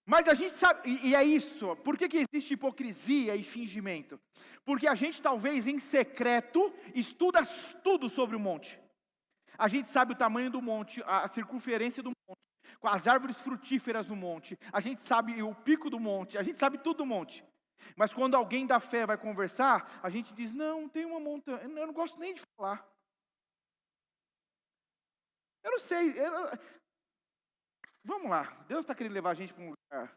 Mas a gente sabe, e é isso, por que existe hipocrisia e fingimento? Porque a gente talvez em secreto estuda tudo sobre o monte. A gente sabe o tamanho do monte, a circunferência do monte, as árvores frutíferas do monte, a gente sabe o pico do monte, a gente sabe tudo do monte. Mas quando alguém da fé vai conversar, a gente diz, não, tem uma montanha, eu não gosto nem de falar. Eu não sei, vamos lá, Deus está querendo levar a gente para um lugar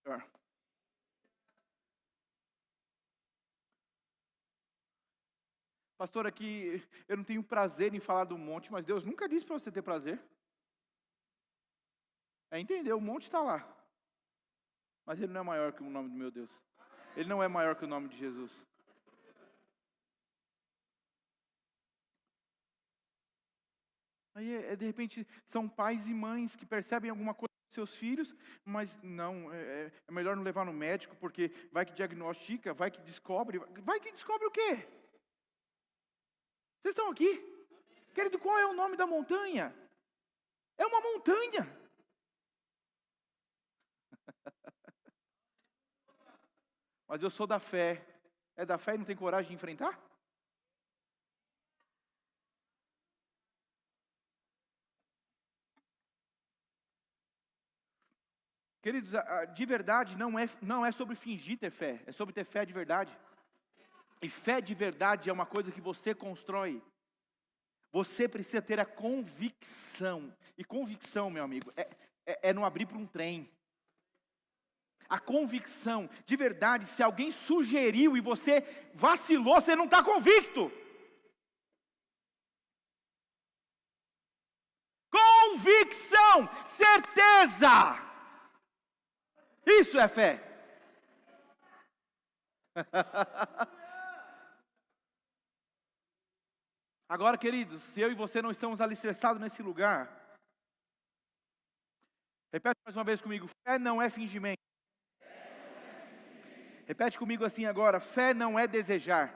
melhor. Pastor, aqui eu não tenho prazer em falar do monte, mas Deus nunca disse para você ter prazer. É entender, o monte está lá. Mas ele não é maior que o nome do meu Deus. Ele não é maior que o nome de Jesus. Aí, de repente, são pais e mães que percebem alguma coisa dos seus filhos, mas não, é melhor não levar no médico, porque vai que diagnostica, vai que descobre o quê? Vocês estão aqui? Querido, qual é o nome da montanha? É uma montanha. Mas eu sou da fé. É da fé e não tem coragem de enfrentar? Queridos, de verdade não é sobre fingir ter fé, é sobre ter fé de verdade. E fé de verdade é uma coisa que você constrói. Você precisa ter a convicção. E convicção, meu amigo, é não abrir para um trem. A convicção, de verdade, se alguém sugeriu e você vacilou, você não está convicto. Convicção, certeza. Isso é fé. Agora, queridos, se eu e você não estamos alicerçados nesse lugar, repete mais uma vez comigo, fé não é fingimento. Repete comigo assim agora, fé não é desejar.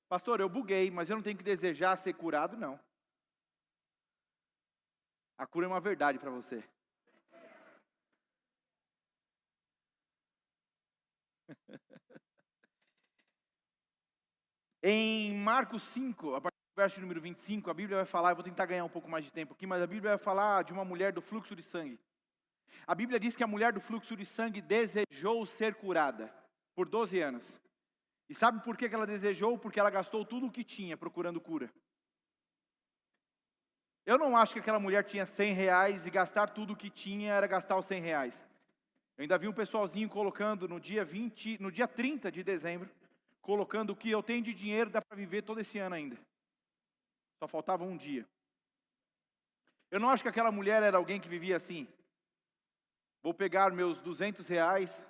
Pastor, eu buguei, mas eu não tenho que desejar ser curado, não. A cura é uma verdade para você. Em Marcos 5, a partir do verso número 25, a Bíblia vai falar, eu vou tentar ganhar um pouco mais de tempo aqui, mas a Bíblia vai falar de uma mulher do fluxo de sangue. A Bíblia diz que a mulher do fluxo de sangue desejou ser curada por 12 anos. E sabe por que ela desejou? Porque ela gastou tudo o que tinha procurando cura. Eu não acho que aquela mulher tinha 100 reais e gastar tudo o que tinha era gastar os 100 reais. Eu ainda vi um pessoalzinho colocando no dia 30 de dezembro, colocando o que eu tenho de dinheiro dá para viver todo esse ano ainda. Só faltava um dia. Eu não acho que aquela mulher era alguém que vivia assim. Vou pegar meus 200 reais.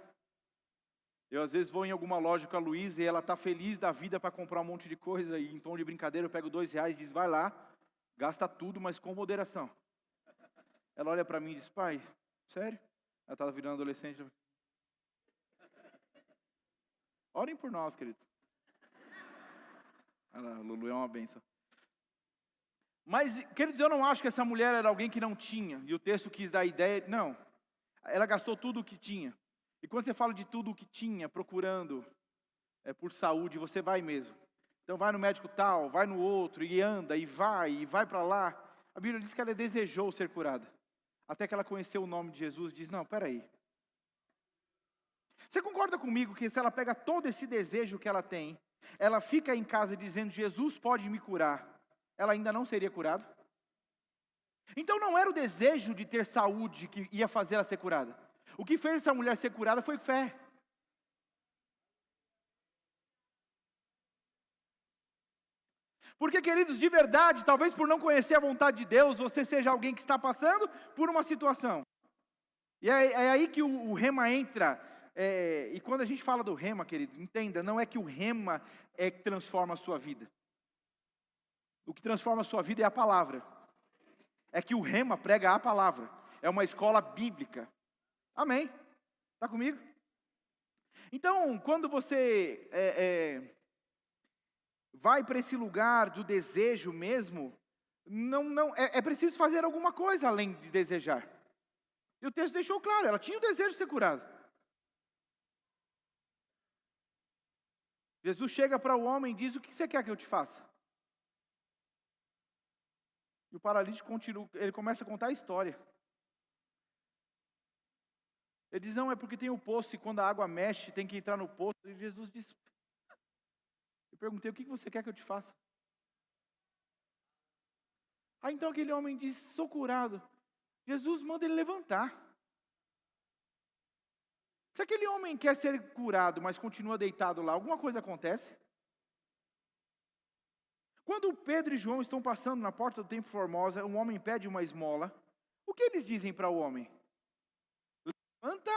Eu às vezes vou em alguma loja com a Luísa e ela está feliz da vida para comprar um monte de coisa. E em tom de brincadeira eu pego 2 reais e diz, vai lá, gasta tudo, mas com moderação. Ela olha para mim e diz, pai, sério? Ela estava virando adolescente. Orem por nós, querido. Lulu é uma bênção. Mas, queridos, eu não acho que essa mulher era alguém que não tinha. E o texto quis dar a ideia, não. Ela gastou tudo o que tinha. E quando você fala de tudo o que tinha, procurando por saúde, você vai mesmo. Então vai no médico tal, vai no outro, e anda, e vai para lá. A Bíblia diz que ela desejou ser curada. Até que ela conheceu o nome de Jesus e diz, não, peraí. Você concorda comigo que se ela pega todo esse desejo que ela tem, ela fica em casa dizendo, Jesus pode me curar, ela ainda não seria curada? Então não era o desejo de ter saúde que ia fazer ela ser curada. O que fez essa mulher ser curada foi fé. Porque, queridos, de verdade, talvez por não conhecer a vontade de Deus, você seja alguém que está passando por uma situação. E é aí que o rema entra. E quando a gente fala do rema, querido, entenda, não é que o rema é que transforma a sua vida. O que transforma a sua vida é a palavra. É que o rema prega a palavra. É uma escola bíblica. Amém? Está comigo? Então, quando você vai para esse lugar do desejo mesmo, é preciso fazer alguma coisa além de desejar. E o texto deixou claro, ela tinha o desejo de ser curada. Jesus chega para o homem e diz, o que você quer que eu te faça? E o paralítico continua, ele começa a contar a história. Ele diz, não, é porque tem o poço e quando a água mexe, tem que entrar no poço. E Jesus diz, eu perguntei, o que você quer que eu te faça? Aí então aquele homem diz, sou curado. Jesus manda ele levantar. Se aquele homem quer ser curado, mas continua deitado lá, alguma coisa acontece? Quando Pedro e João estão passando na porta do Templo Formosa, um homem pede uma esmola. O que eles dizem para o homem? Levanta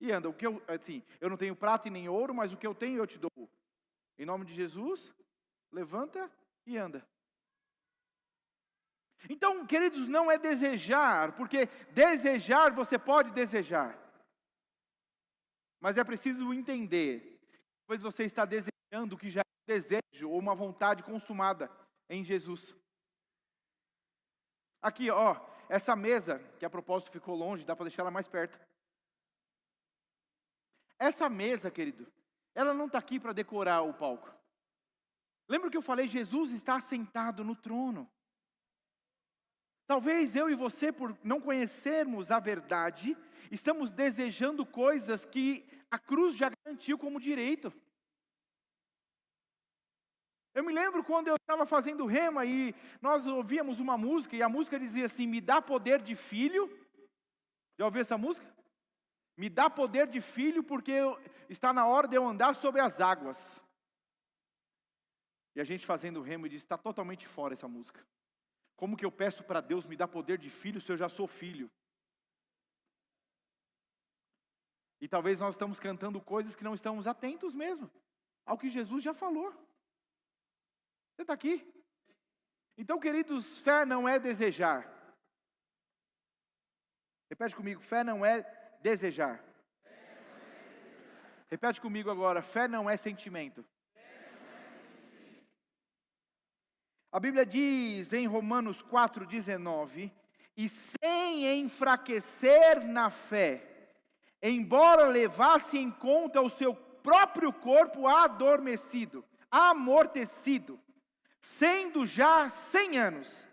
e anda. Eu não tenho prata e nem ouro, mas o que eu tenho eu te dou. Em nome de Jesus, levanta e anda. Então, queridos, não é desejar, porque desejar você pode desejar. Mas é preciso entender, pois você está desejando o que já é um desejo ou uma vontade consumada em Jesus. Aqui, essa mesa, que a propósito ficou longe, dá para deixar ela mais perto. Essa mesa, querido, ela não está aqui para decorar o palco. Lembra que eu falei, Jesus está sentado no trono. Talvez eu e você, por não conhecermos a verdade, estamos desejando coisas que a cruz já garantiu como direito. Eu me lembro quando eu estava fazendo rema e nós ouvíamos uma música e a música dizia assim, me dá poder de filho. Já ouviu essa música? Me dá poder de filho porque está na hora de eu andar sobre as águas. E a gente fazendo remo e diz, está totalmente fora essa música. Como que eu peço para Deus me dar poder de filho se eu já sou filho? E talvez nós estamos cantando coisas que não estamos atentos mesmo ao que Jesus já falou. Você está aqui? Então, queridos, fé não é desejar. Repete comigo, fé não é desejar. Repete comigo agora, fé não é sentimento. A Bíblia diz em Romanos 4,19, e sem enfraquecer na fé, embora levasse em conta o seu próprio corpo adormecido. amortecido, sendo já 100 anos,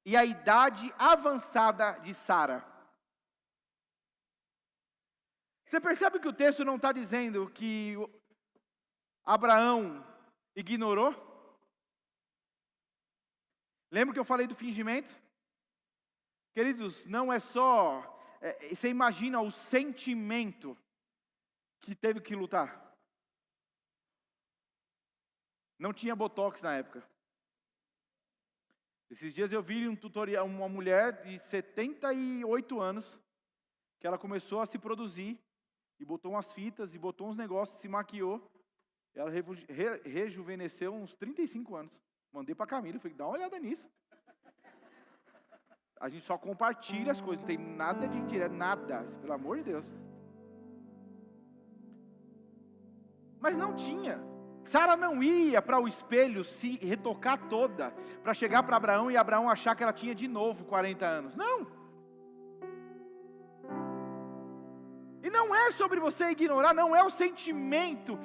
e a idade avançada de Sara. Você percebe que o texto não está dizendo que Abraão ignorou? Lembra que eu falei do fingimento? Queridos, não é só, você imagina o sentimento que teve que lutar. Não tinha botox na época. Esses dias eu vi um tutorial, uma mulher de 78 anos, que ela começou a se produzir, e botou umas fitas, e botou uns negócios, se maquiou, ela rejuvenesceu uns 35 anos. Mandei para a Camila, falei, dá uma olhada nisso. A gente só compartilha as coisas, não tem nada de indireto, nada, pelo amor de Deus. Mas não tinha. Sara não ia para o espelho se retocar toda, para chegar para Abraão e Abraão achar que ela tinha de novo 40 anos. Não. E não é sobre você ignorar, não é o sentimento.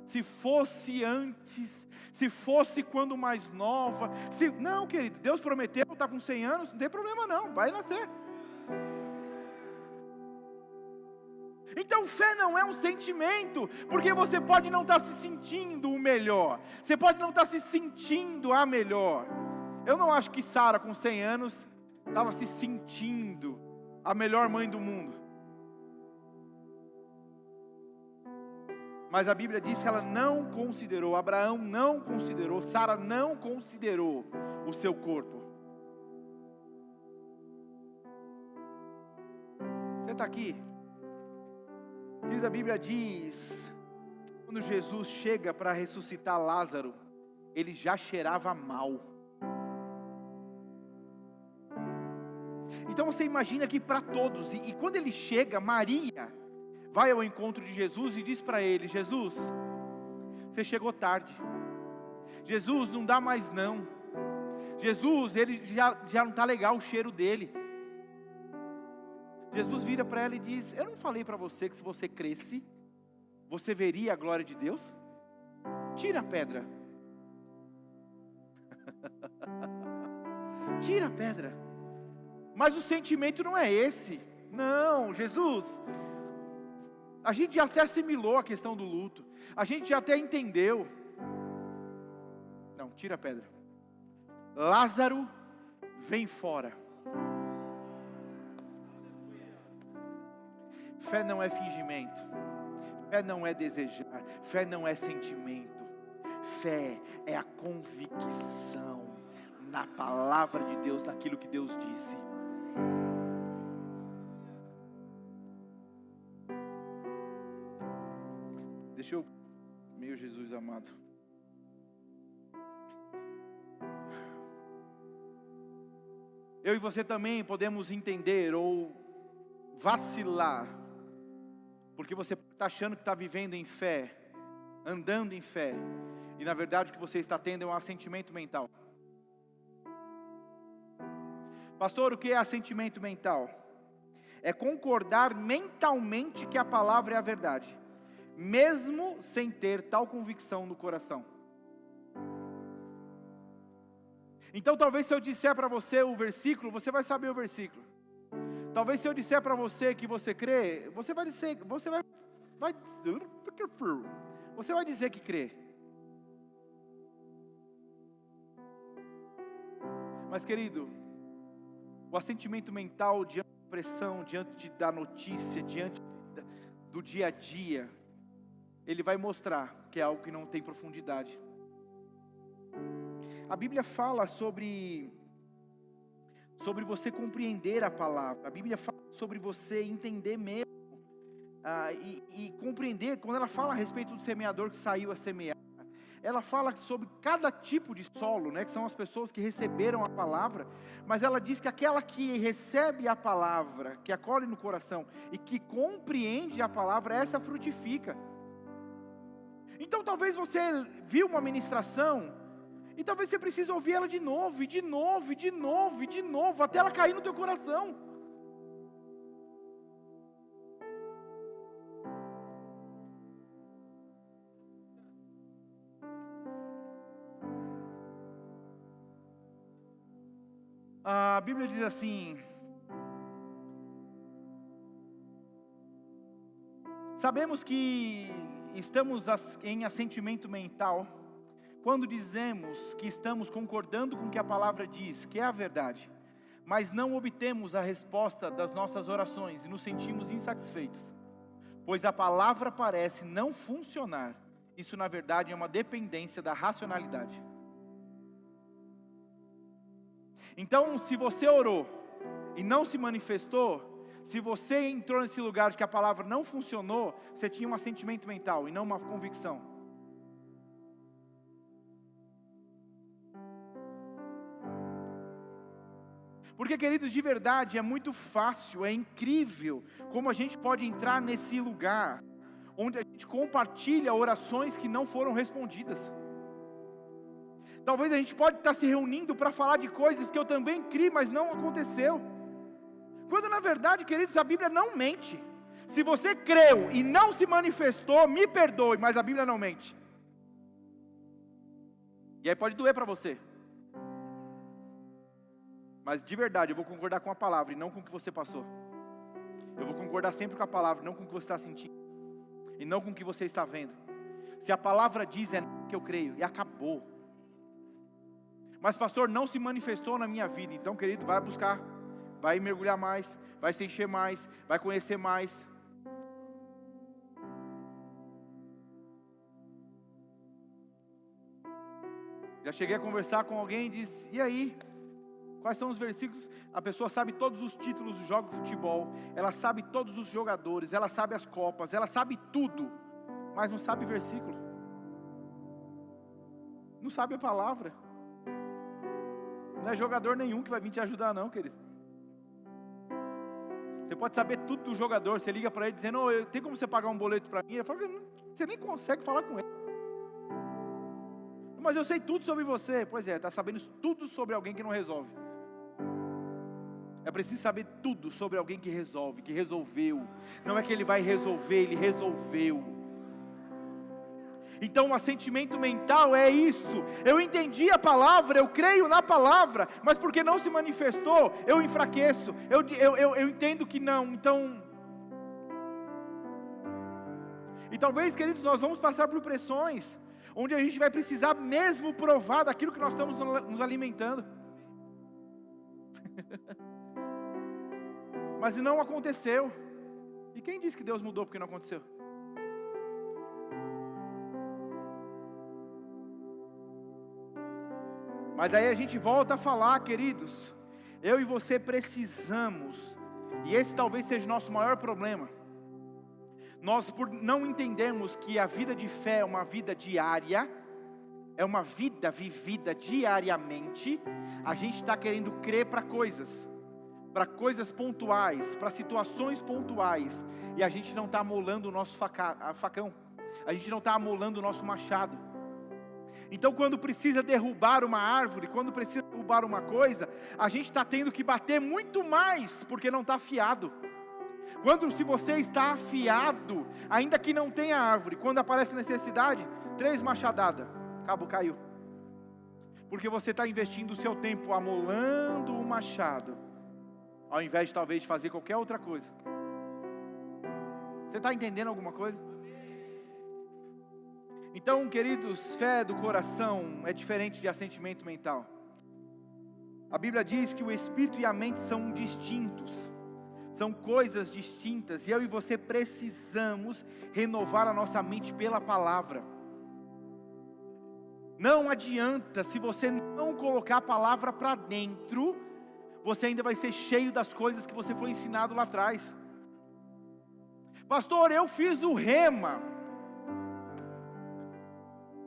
Se fosse antes, se fosse quando mais nova. Não, querido, Deus prometeu, está com 100 anos, não tem problema não, vai nascer. Então fé não é um sentimento, porque você pode não estar se sentindo o melhor, você pode não estar se sentindo a melhor. Eu não acho que Sara com 100 anos estava se sentindo a melhor mãe do mundo. Mas a Bíblia diz que ela não considerou, Abraão não considerou, Sara não considerou o seu corpo. Você está aqui? Querido, a Bíblia diz, quando Jesus chega para ressuscitar Lázaro, ele já cheirava mal. Então você imagina que para todos, e quando ele chega, Maria vai ao encontro de Jesus e diz para ele, Jesus, você chegou tarde, Jesus, não dá mais não, Jesus, ele já não está legal o cheiro dele. Jesus vira para ela e diz, eu não falei para você que se você cresce, você veria a glória de Deus? Tira a pedra. Tira a pedra. Mas o sentimento não é esse. Não, Jesus, a gente já até assimilou a questão do luto, a gente já até entendeu. Não, tira a pedra. Lázaro, vem fora. Fé não é fingimento, fé não é desejar, fé não é sentimento, fé é a convicção na palavra de Deus, naquilo que Deus disse. Deixa eu, meu Jesus amado, eu e você também podemos entender ou vacilar, porque você está achando que está vivendo em fé, andando em fé, e na verdade o que você está tendo é um assentimento mental. Pastor, o que é assentimento mental? É concordar mentalmente que a palavra é a verdade, mesmo sem ter tal convicção no coração. Então talvez se eu disser para você o versículo, você vai saber o versículo. Talvez se eu disser para você que você crê, você vai dizer que crê. Mas querido, o assentimento mental diante da pressão, diante da notícia, diante do dia a dia, ele vai mostrar que é algo que não tem profundidade. A Bíblia fala sobre você compreender a palavra. A Bíblia fala sobre você entender mesmo, e compreender. Quando ela fala a respeito do semeador que saiu a semear, ela fala sobre cada tipo de solo, né, que são as pessoas que receberam a palavra, mas ela diz que aquela que recebe a palavra, que acolhe no coração e que compreende a palavra, essa frutifica. Então talvez você viu uma ministração, e talvez você precise ouvir ela de novo, e de novo, e de novo, e de novo, até ela cair no teu coração. A Bíblia diz assim: sabemos que estamos em assentimento mental quando dizemos que estamos concordando com o que a palavra diz, que é a verdade, mas não obtemos a resposta das nossas orações e nos sentimos insatisfeitos, pois a palavra parece não funcionar. Isso na verdade é uma dependência da racionalidade. Então, se você orou e não se manifestou, se você entrou nesse lugar de que a palavra não funcionou, você tinha um assentimento mental e não uma convicção. Porque, queridos, de verdade, é muito fácil, é incrível como a gente pode entrar nesse lugar onde a gente compartilha orações que não foram respondidas. Talvez a gente pode estar se reunindo para falar de coisas que eu também criei, mas não aconteceu. Quando na verdade, queridos, a Bíblia não mente. Se você creu e não se manifestou, me perdoe, mas a Bíblia não mente. E aí pode doer para você. Mas de verdade, eu vou concordar com a palavra e não com o que você passou. Eu vou concordar sempre com a palavra, não com o que você está sentindo. E não com o que você está vendo. Se a palavra diz, é que eu creio. E acabou. Mas pastor, não se manifestou na minha vida. Então, querido, vai buscar. Vai mergulhar mais. Vai se encher mais. Vai conhecer mais. Já cheguei a conversar com alguém e disse: e aí? Quais são os versículos? A pessoa sabe todos os títulos do jogo de futebol, ela sabe todos os jogadores, ela sabe as copas, ela sabe tudo, mas não sabe versículo, não sabe a palavra. Não é jogador nenhum que vai vir te ajudar não, querido. Você pode saber tudo do jogador, você liga para ele dizendo: oh, tem como você pagar um boleto para mim? Ele fala: você nem consegue falar com ele. Mas eu sei tudo sobre você. Pois é, está sabendo tudo sobre alguém que não resolve. É preciso saber tudo sobre alguém que resolve, que resolveu. Não é que ele vai resolver, ele resolveu. Então o assentimento mental é isso. Eu entendi a palavra, eu creio na palavra, mas porque não se manifestou, eu enfraqueço. Eu entendo que não, então... E talvez, queridos, nós vamos passar por pressões onde a gente vai precisar mesmo provar daquilo que nós estamos nos alimentando. Mas não aconteceu. E quem disse que Deus mudou porque não aconteceu? Mas daí a gente volta a falar, queridos, eu e você precisamos, e esse talvez seja o nosso maior problema. Nós, por não entendermos que a vida de fé é uma vida diária, é uma vida vivida diariamente, a gente está querendo crer para coisas pontuais, para situações pontuais, e a gente não está amolando o nosso facão, a gente não está amolando o nosso machado. Então quando precisa derrubar uma árvore, quando precisa derrubar uma coisa, a gente está tendo que bater muito mais, porque não está afiado. Se você está afiado, ainda que não tenha árvore, quando aparece necessidade, 3 machadadas, cabo caiu. Porque você está investindo o seu tempo amolando o machado, ao invés de talvez fazer qualquer outra coisa. Você está entendendo alguma coisa? Então, queridos, fé do coração é diferente de assentimento mental. A Bíblia diz que o espírito e a mente são distintos. São coisas distintas, e eu e você precisamos renovar a nossa mente pela palavra. Não adianta, se você não colocar a palavra para dentro, você ainda vai ser cheio das coisas que você foi ensinado lá atrás. Pastor, eu fiz o rema,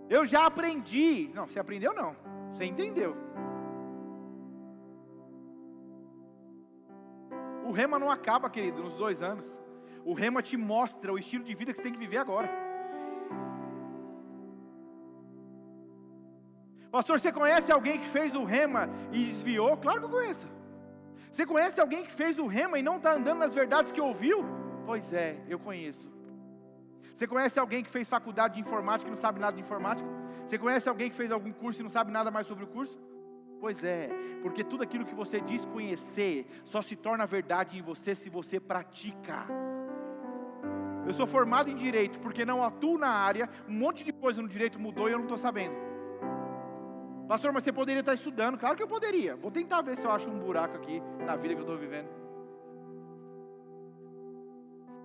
eu já aprendi. Não, você aprendeu não, você entendeu. O rema não acaba, querido, nos 2 anos. O rema te mostra o estilo de vida que você tem que viver agora. Pastor, você conhece alguém que fez o rema e desviou? Claro que eu conheço. Você conhece alguém que fez o rema e não está andando nas verdades que ouviu? Pois é, eu conheço. Você conhece alguém que fez faculdade de informática e não sabe nada de informática? Você conhece alguém que fez algum curso e não sabe nada mais sobre o curso? Pois é, porque tudo aquilo que você diz conhecer, só se torna verdade em você se você pratica. Eu sou formado em Direito, porque não atuo na área, um monte de coisa no Direito mudou e eu não estou sabendo. Pastor, mas você poderia estar estudando? Claro que eu poderia, vou tentar ver se eu acho um buraco aqui na vida que eu estou vivendo.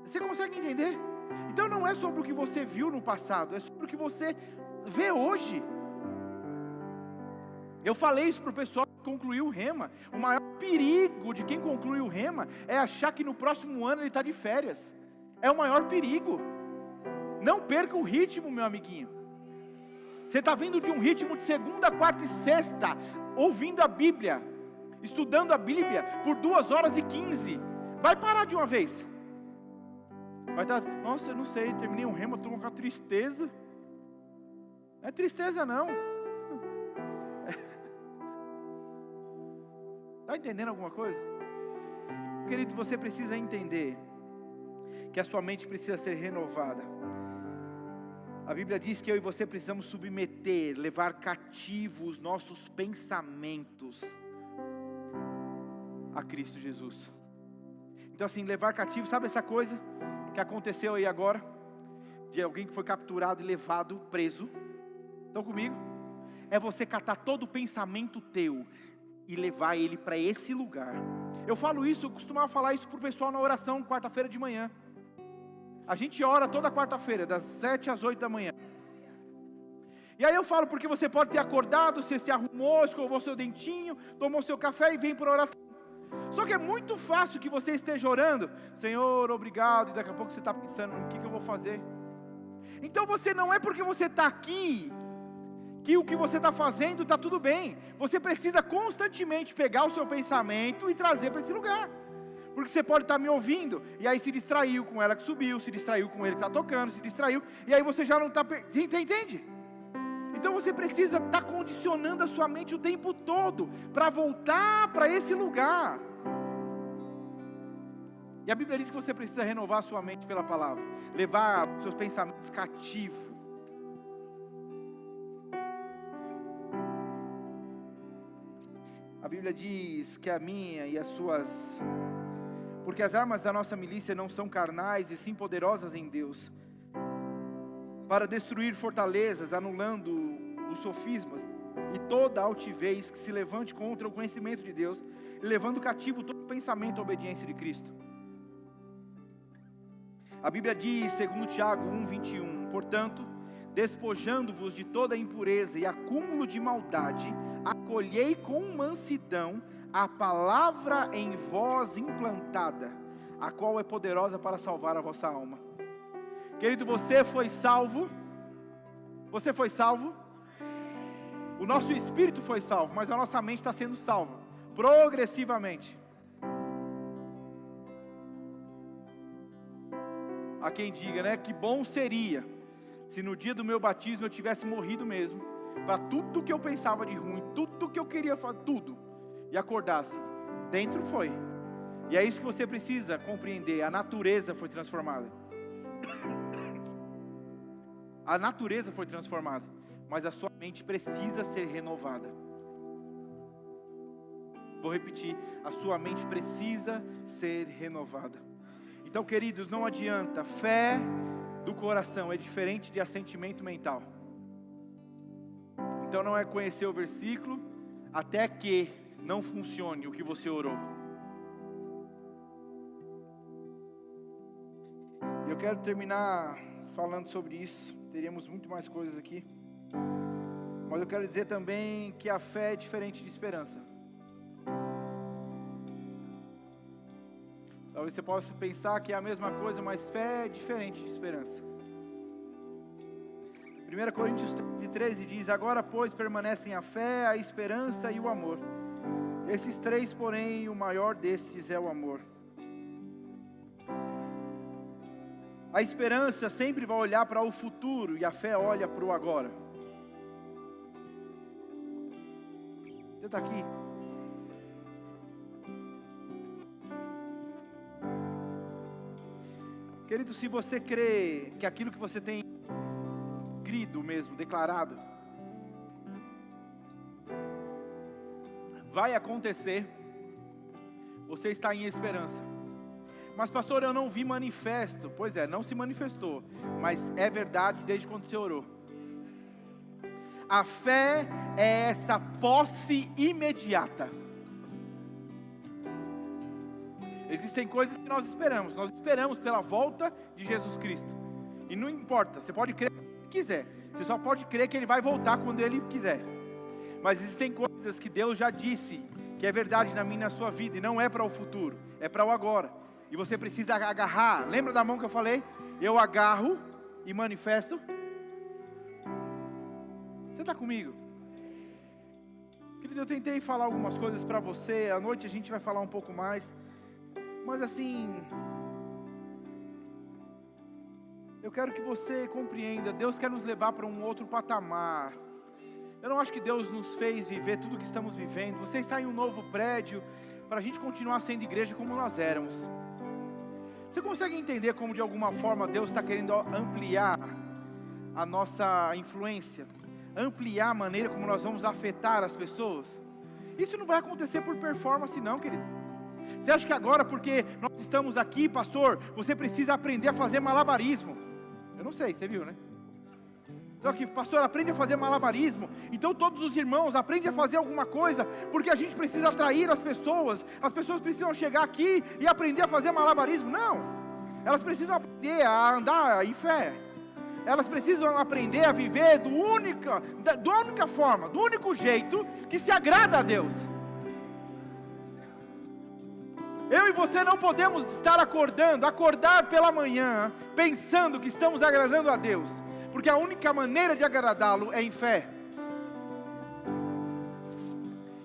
Você consegue entender? Então não é sobre o que você viu no passado, é sobre o que você vê hoje. Eu falei isso para o pessoal que concluiu o Rema. O maior perigo de quem conclui o Rema é achar que no próximo ano ele está de férias. É o maior perigo. Não perca o ritmo, meu amiguinho. Você está vindo de um ritmo de segunda, quarta e sexta, ouvindo a Bíblia, estudando a Bíblia por 2h15. Vai parar de uma vez. Vai estar, nossa, eu não sei, terminei um Rema, estou com uma tristeza. Não é tristeza não. Está entendendo alguma coisa? Querido, você precisa entender que a sua mente precisa ser renovada. A Bíblia diz que eu e você precisamos submeter, levar cativo os nossos pensamentos a Cristo Jesus. Então assim, levar cativo, sabe essa coisa que aconteceu aí agora? De alguém que foi capturado e levado, preso. Estão comigo? É você catar todo o pensamento teu e levar ele para esse lugar. Eu falo isso, eu costumava falar isso para o pessoal na oração, quarta-feira de manhã. A gente ora toda quarta-feira, das 7 às 8 da manhã. E aí eu falo, porque você pode ter acordado, você se arrumou, escovou seu dentinho, tomou seu café e vem para a oração. Só que é muito fácil que você esteja orando, Senhor, obrigado, e daqui a pouco você está pensando, o que eu vou fazer? Então você não é porque você está aqui, que o que você está fazendo está tudo bem. Você precisa constantemente pegar o seu pensamento e trazer para esse lugar. Porque você pode estar me ouvindo, e aí se distraiu com ela que subiu, se distraiu com ele que está tocando, se distraiu, e aí você já não está... Entende? Então você precisa estar condicionando a sua mente o tempo todo, para voltar para esse lugar. E a Bíblia diz que você precisa renovar a sua mente pela palavra, levar os seus pensamentos cativos. A Bíblia diz que a minha e as suas... Porque as armas da nossa milícia não são carnais e sim poderosas em Deus, para destruir fortalezas, anulando os sofismas e toda altivez que se levante contra o conhecimento de Deus, e levando cativo todo pensamento à obediência de Cristo. A Bíblia diz, segundo Tiago 1:21, portanto, despojando-vos de toda impureza e acúmulo de maldade, acolhei com mansidão a palavra em vós implantada, a qual é poderosa para salvar a vossa alma. Querido, você foi salvo? Você foi salvo? O nosso espírito foi salvo, mas a nossa mente está sendo salva, progressivamente. Há quem diga, né, que bom seria, se no dia do meu batismo eu tivesse morrido mesmo, para tudo que eu pensava de ruim, tudo que eu queria fazer, tudo, e acordasse. Dentro foi. E é isso que você precisa compreender, a natureza foi transformada. A natureza foi transformada, mas a sua mente precisa ser renovada. Vou repetir, a sua mente precisa ser renovada. Então, queridos, não adianta, fé do coração é diferente de assentimento mental. Então não é conhecer o versículo, até que não funcione o que você orou. Eu quero terminar falando sobre isso, teríamos muito mais coisas aqui. Mas eu quero dizer também que a fé é diferente de esperança. Talvez você possa pensar que é a mesma coisa, mas fé é diferente de esperança. 1 Coríntios 13 diz, agora pois permanecem a fé, a esperança e o amor. Esses três, porém, o maior destes é o amor. A esperança sempre vai olhar para o futuro e a fé olha para o agora. Você está aqui? Querido, se você crê que aquilo que você tem crido mesmo, declarado, vai acontecer, você está em esperança. Mas pastor, eu não vi manifesto. Pois é, não se manifestou, mas é verdade desde quando você orou. A fé é essa posse imediata. Existem coisas que nós esperamos pela volta de Jesus Cristo. E não importa, você pode crer o que quiser, você só pode crer que Ele vai voltar quando Ele quiser. Mas existem coisas que Deus já disse que é verdade na minha e na sua vida, e não é para o futuro, é para o agora. E você precisa agarrar. Lembra da mão que eu falei? Eu agarro e manifesto. Você está comigo? Querido, eu tentei falar algumas coisas para você. À noite a gente vai falar um pouco mais. Mas assim, eu quero que você compreenda. Deus quer nos levar para um outro patamar. Eu não acho que Deus nos fez viver tudo o que estamos vivendo. Você está em um novo prédio para a gente continuar sendo igreja como nós éramos. Você consegue entender como de alguma forma Deus está querendo ampliar a nossa influência? Ampliar a maneira como nós vamos afetar as pessoas? Isso não vai acontecer por performance não, querido. Você acha que agora porque nós estamos aqui, pastor, você precisa aprender a fazer malabarismo? Eu não sei, você viu, né? Então aqui, pastor, aprende a fazer malabarismo. Então todos os irmãos aprendem a fazer alguma coisa, porque a gente precisa atrair as pessoas precisam chegar aqui e aprender a fazer malabarismo. Não, elas precisam aprender a andar em fé. Elas precisam aprender a viver da única forma, do único jeito que se agrada a Deus. Eu e você não podemos estar acordar pela manhã, pensando que estamos agradando a Deus, porque a única maneira de agradá-lo é em fé.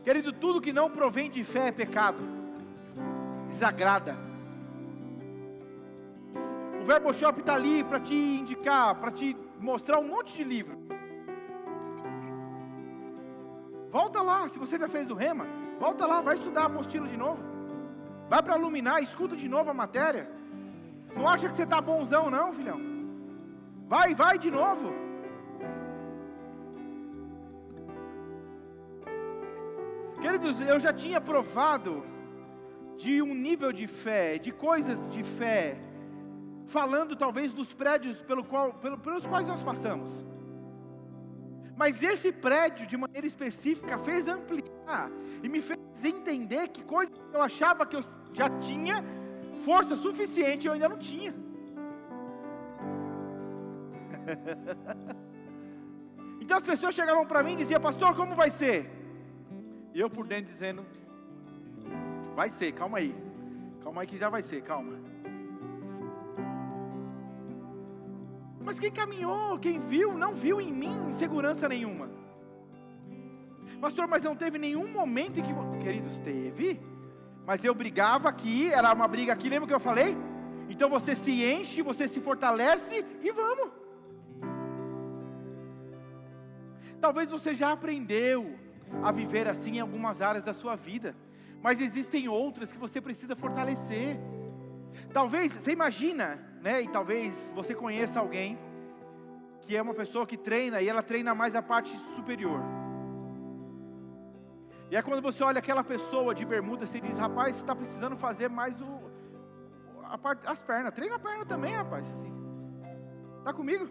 Querido, tudo que não provém de fé é pecado, desagrada. O Verbo Shop está ali para te indicar, para te mostrar um monte de livro. Volta lá, se você já fez o Rema, volta lá, vai estudar a apostila de novo. Vai para Luminar, escuta de novo a matéria. Não acha que você está bonzão não, filhão. Vai de novo. Queridos, eu já tinha provado de um nível de fé, de coisas de fé, falando talvez dos prédios pelos quais nós passamos. Mas esse prédio, de maneira específica, fez ampliar e me fez entender que coisas que eu achava que eu já tinha força suficiente, eu ainda não tinha. Então as pessoas chegavam para mim e diziam: pastor, como vai ser? E eu por dentro dizendo: vai ser, calma aí que já vai ser, calma. Mas quem caminhou, quem viu, não viu em mim insegurança nenhuma. Pastor, mas não teve nenhum momento em que... Queridos, teve. Mas eu brigava aqui, era uma briga aqui, lembra o que eu falei? Então você se enche, você se fortalece e vamos. Talvez você já aprendeu a viver assim em algumas áreas da sua vida, mas existem outras que você precisa fortalecer. Talvez, você imagina, né? E talvez você conheça alguém que é uma pessoa que treina, e ela treina mais a parte superior. E é quando você olha aquela pessoa de bermuda, você diz: rapaz, você está precisando fazer mais as pernas. Treina a perna também, rapaz. Assim. Está comigo?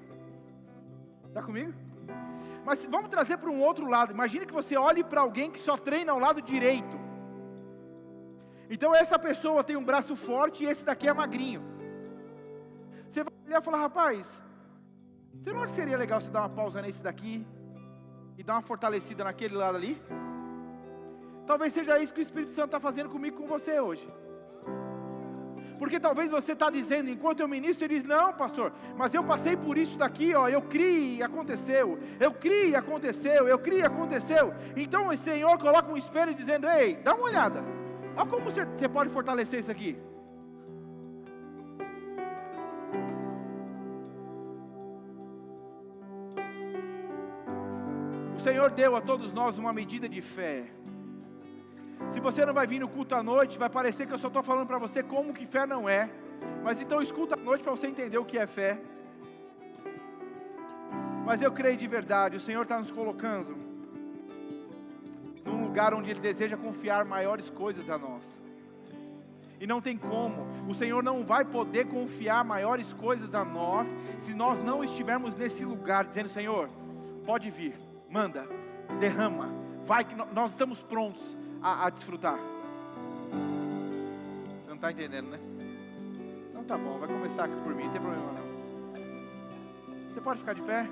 Está comigo? Mas vamos trazer para um outro lado. Imagine que você olhe para alguém que só treina ao lado direito. Então essa pessoa tem um braço forte e esse daqui é magrinho. Você vai olhar e falar: rapaz, você não acha que seria legal você dar uma pausa nesse daqui e dar uma fortalecida naquele lado ali? Talvez seja isso que o Espírito Santo está fazendo comigo, com você hoje. Porque talvez você está dizendo, enquanto eu ministro, você diz: não, pastor, mas eu passei por isso daqui, ó, eu criei e aconteceu, eu criei e aconteceu, eu criei e aconteceu. Então o Senhor coloca um espelho dizendo: ei, dá uma olhada, olha como você pode fortalecer isso aqui. O Senhor deu a todos nós uma medida de fé. Se você não vai vir no culto à noite, vai parecer que eu só estou falando para você como que fé não é. Mas então escuta à noite para você entender o que é fé. Mas eu creio de verdade, o Senhor está nos colocando num lugar onde Ele deseja confiar maiores coisas a nós. E não tem como, o Senhor não vai poder confiar maiores coisas a nós, se nós não estivermos nesse lugar, dizendo: Senhor, pode vir, manda, derrama, vai que nós estamos prontos a desfrutar. Você não está entendendo, né? Então tá bom, vai começar aqui por mim, não tem problema não. Você pode ficar de pé?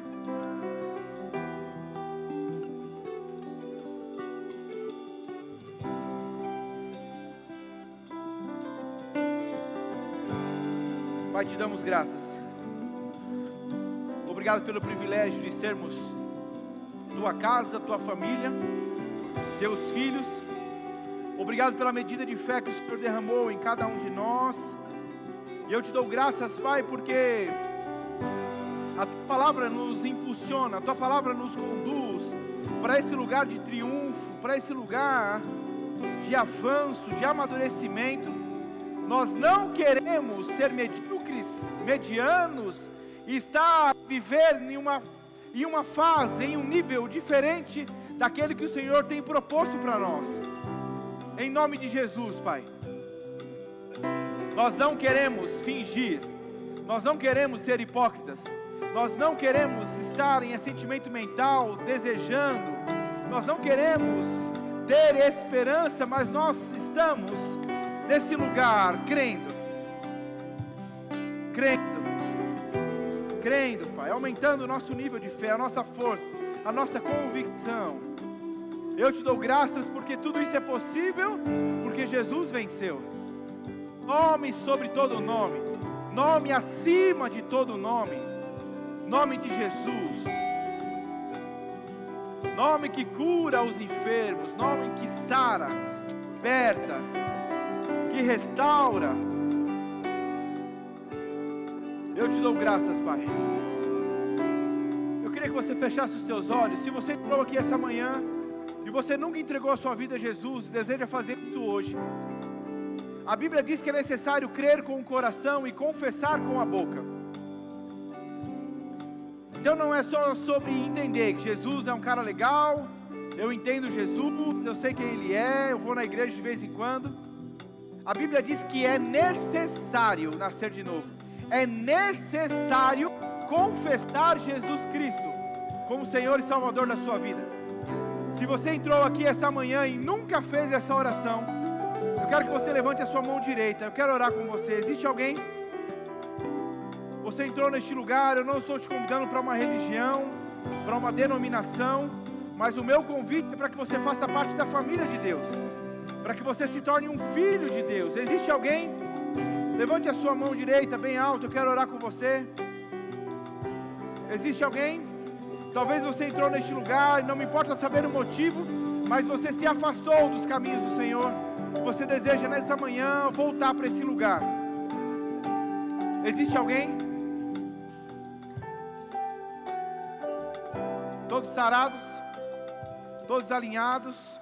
Pai, te damos graças. Obrigado pelo privilégio de sermos tua casa, tua família, teus filhos. Obrigado pela medida de fé que o Senhor derramou em cada um de nós. E eu te dou graças, Pai, porque a tua palavra nos impulsiona, a tua palavra nos conduz para esse lugar de triunfo, para esse lugar de avanço, de amadurecimento. Nós não queremos ser medíocres, medianos, e estar a viver em uma fase, em um nível diferente daquele que o Senhor tem proposto para nós. Em nome de Jesus, Pai. Nós não queremos fingir, nós não queremos ser hipócritas, nós não queremos estar em assentimento mental, desejando, nós não queremos ter esperança, mas nós estamos nesse lugar, crendo, Pai, aumentando o nosso nível de fé, a nossa força, a nossa convicção. Eu te dou graças porque tudo isso é possível, porque Jesus venceu. Nome sobre todo nome, nome acima de todo nome, nome de Jesus, nome que cura os enfermos, nome que sara, que liberta, que restaura. Eu te dou graças, Pai. Eu queria que você fechasse os teus olhos. Se você entrou aqui essa manhã e você nunca entregou a sua vida a Jesus e deseja fazer isso hoje, a Bíblia diz que é necessário crer com o coração e confessar com a boca. Então não é só sobre entender que Jesus é um cara legal, eu entendo Jesus, eu sei quem Ele é, eu vou na igreja de vez em quando. A Bíblia diz que é necessário nascer de novo. É necessário confessar Jesus Cristo como Senhor e Salvador da sua vida. Se você entrou aqui essa manhã e nunca fez essa oração, eu quero que você levante a sua mão direita. Eu quero orar com você. Existe alguém? Você entrou neste lugar. Eu não estou te convidando para uma religião, para uma denominação, mas o meu convite é para que você faça parte da família de Deus, para que você se torne um filho de Deus. Existe alguém? Levante a sua mão direita bem alto, eu quero orar com você. Existe alguém? Talvez você entrou neste lugar e não me importa saber o motivo, mas você se afastou dos caminhos do Senhor. Você deseja nessa manhã voltar para esse lugar. Existe alguém? Todos sarados? Todos alinhados?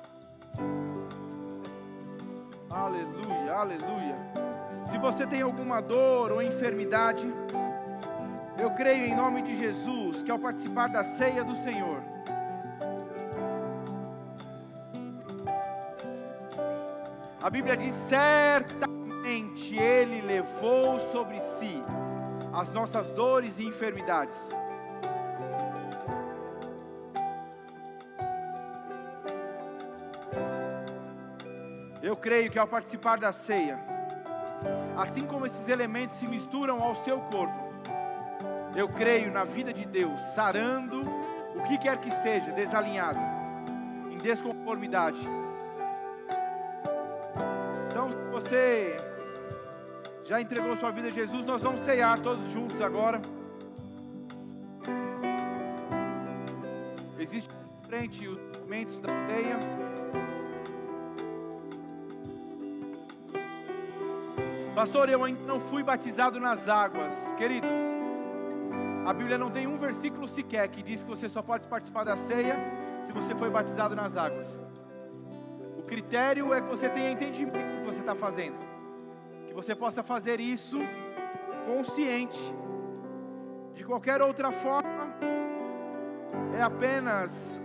Aleluia, aleluia. Se você tem alguma dor ou enfermidade, eu creio em nome de Jesus que ao participar da ceia do Senhor, a Bíblia diz: certamente Ele levou sobre si as nossas dores e enfermidades. Eu creio que ao participar da ceia, assim como esses elementos se misturam ao seu corpo, eu creio na vida de Deus, sarando o que quer que esteja desalinhado, em desconformidade. Então, se você já entregou sua vida a Jesus, nós vamos ceiar todos juntos agora. Existe em frente os elementos da ceia. Pastor, eu ainda não fui batizado nas águas. Queridos, a Bíblia não tem um versículo sequer que diz que você só pode participar da ceia se você foi batizado nas águas. O critério é que você tenha entendimento do que você está fazendo, que você possa fazer isso consciente. De qualquer outra forma, é apenas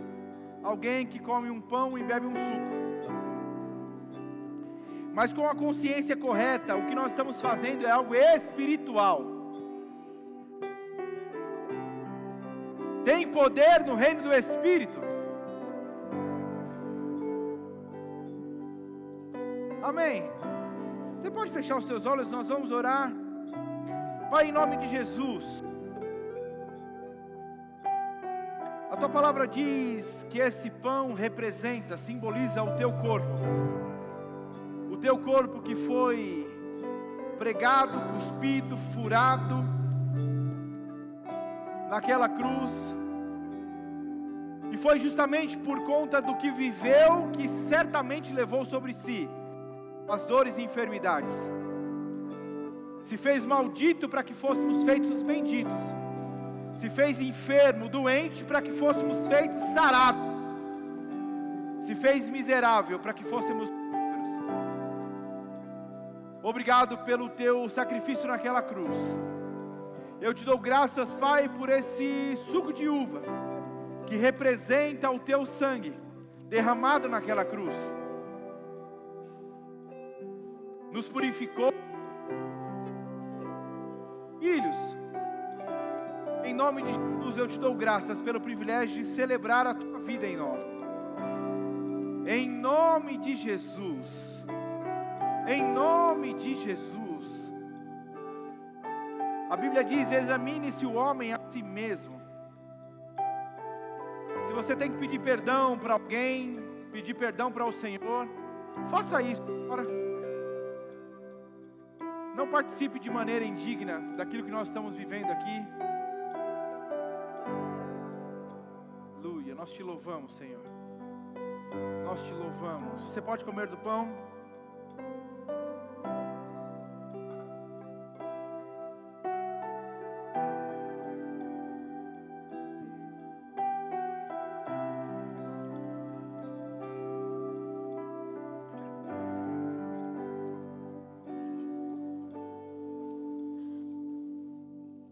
alguém que come um pão e bebe um suco. Mas com a consciência correta, o que nós estamos fazendo é algo espiritual. Tem poder no reino do Espírito. Amém. Você pode fechar os seus olhos, nós vamos orar. Pai, em nome de Jesus, a tua palavra diz que esse pão representa, simboliza o teu corpo. O teu corpo que foi pregado, cuspido, furado naquela cruz. E foi justamente por conta do que viveu que certamente levou sobre si as dores e enfermidades. Se fez maldito para que fôssemos feitos benditos. Se fez enfermo, doente para que fôssemos feitos sarados. Se fez miserável para que fôssemos prósperos. Obrigado pelo teu sacrifício naquela cruz. Eu te dou graças, Pai, por esse suco de uva que representa o teu sangue derramado naquela cruz. Nos purificou. Filhos, em nome de Jesus eu te dou graças pelo privilégio de celebrar a tua vida em nós. Em nome de Jesus. Em nome de Jesus. A Bíblia diz: examine-se o homem a si mesmo. Se você tem que pedir perdão para alguém, pedir perdão para o Senhor, faça isso agora. Não participe de maneira indigna daquilo que nós estamos vivendo aqui. Aleluia, nós te louvamos, Senhor. Nós te louvamos. Você pode comer do pão?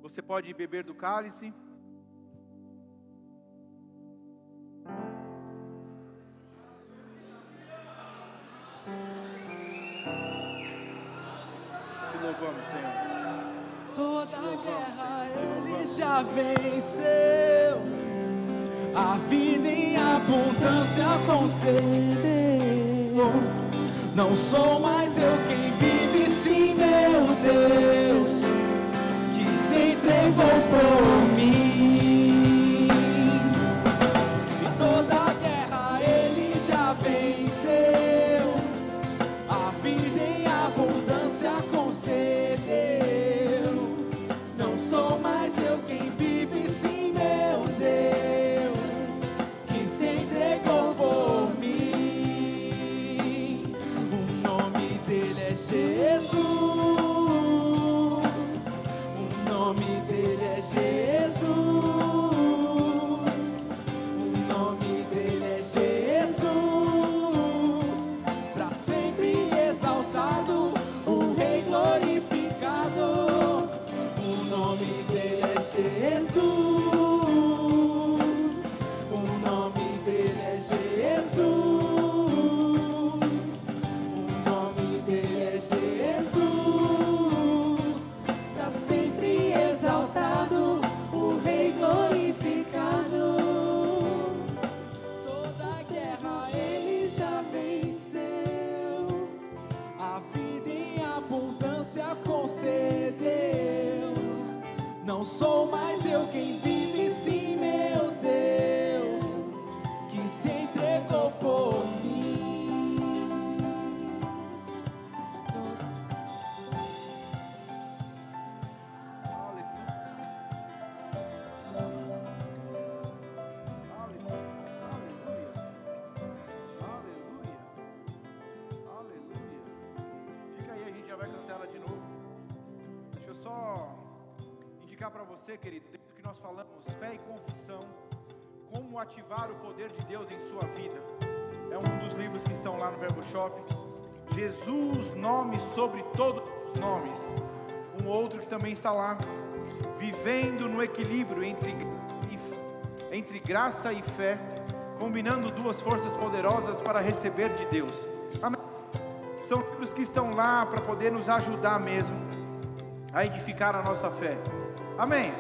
Você pode beber do cálice. Te louvamos, Senhor. Toda a guerra Ele já venceu. A vida em abundância concedeu. Não sou mais eu quem vive, sim meu Deus, que se entregou por mim. E toda a guerra Ele já venceu. A vida em abundância concedeu. Não sou mais eu quem vive, sim meu Deus, que se entregou por mim. O nome dele é Jesus. O nome dele é Jesus. O nome dele é Jesus. Pra sempre exaltado, o Rei glorificado. O nome dele é Jesus. O nome dele é Jesus. O nome dele é Jesus. Pra sempre exaltado, o Rei glorificado. Toda a guerra Ele já venceu. A vida em abundância concedeu. Não sou mais eu quem vive, sim meu Deus, que se entregou por mim. Aleluia. Fica aí, a gente já vai cantar ela de novo. Deixa eu só indicar para você, querido, dentro do que nós falamos, fé e confissão, como ativar o poder de Deus em sua vida. É um dos livros que estão lá no Verbo Shop. Jesus, nome sobre todos os nomes. Um outro que também está lá, vivendo no equilíbrio entre graça e fé, combinando duas forças poderosas para receber de Deus. Amém? São livros que estão lá para poder nos ajudar mesmo a edificar a nossa fé. Amém?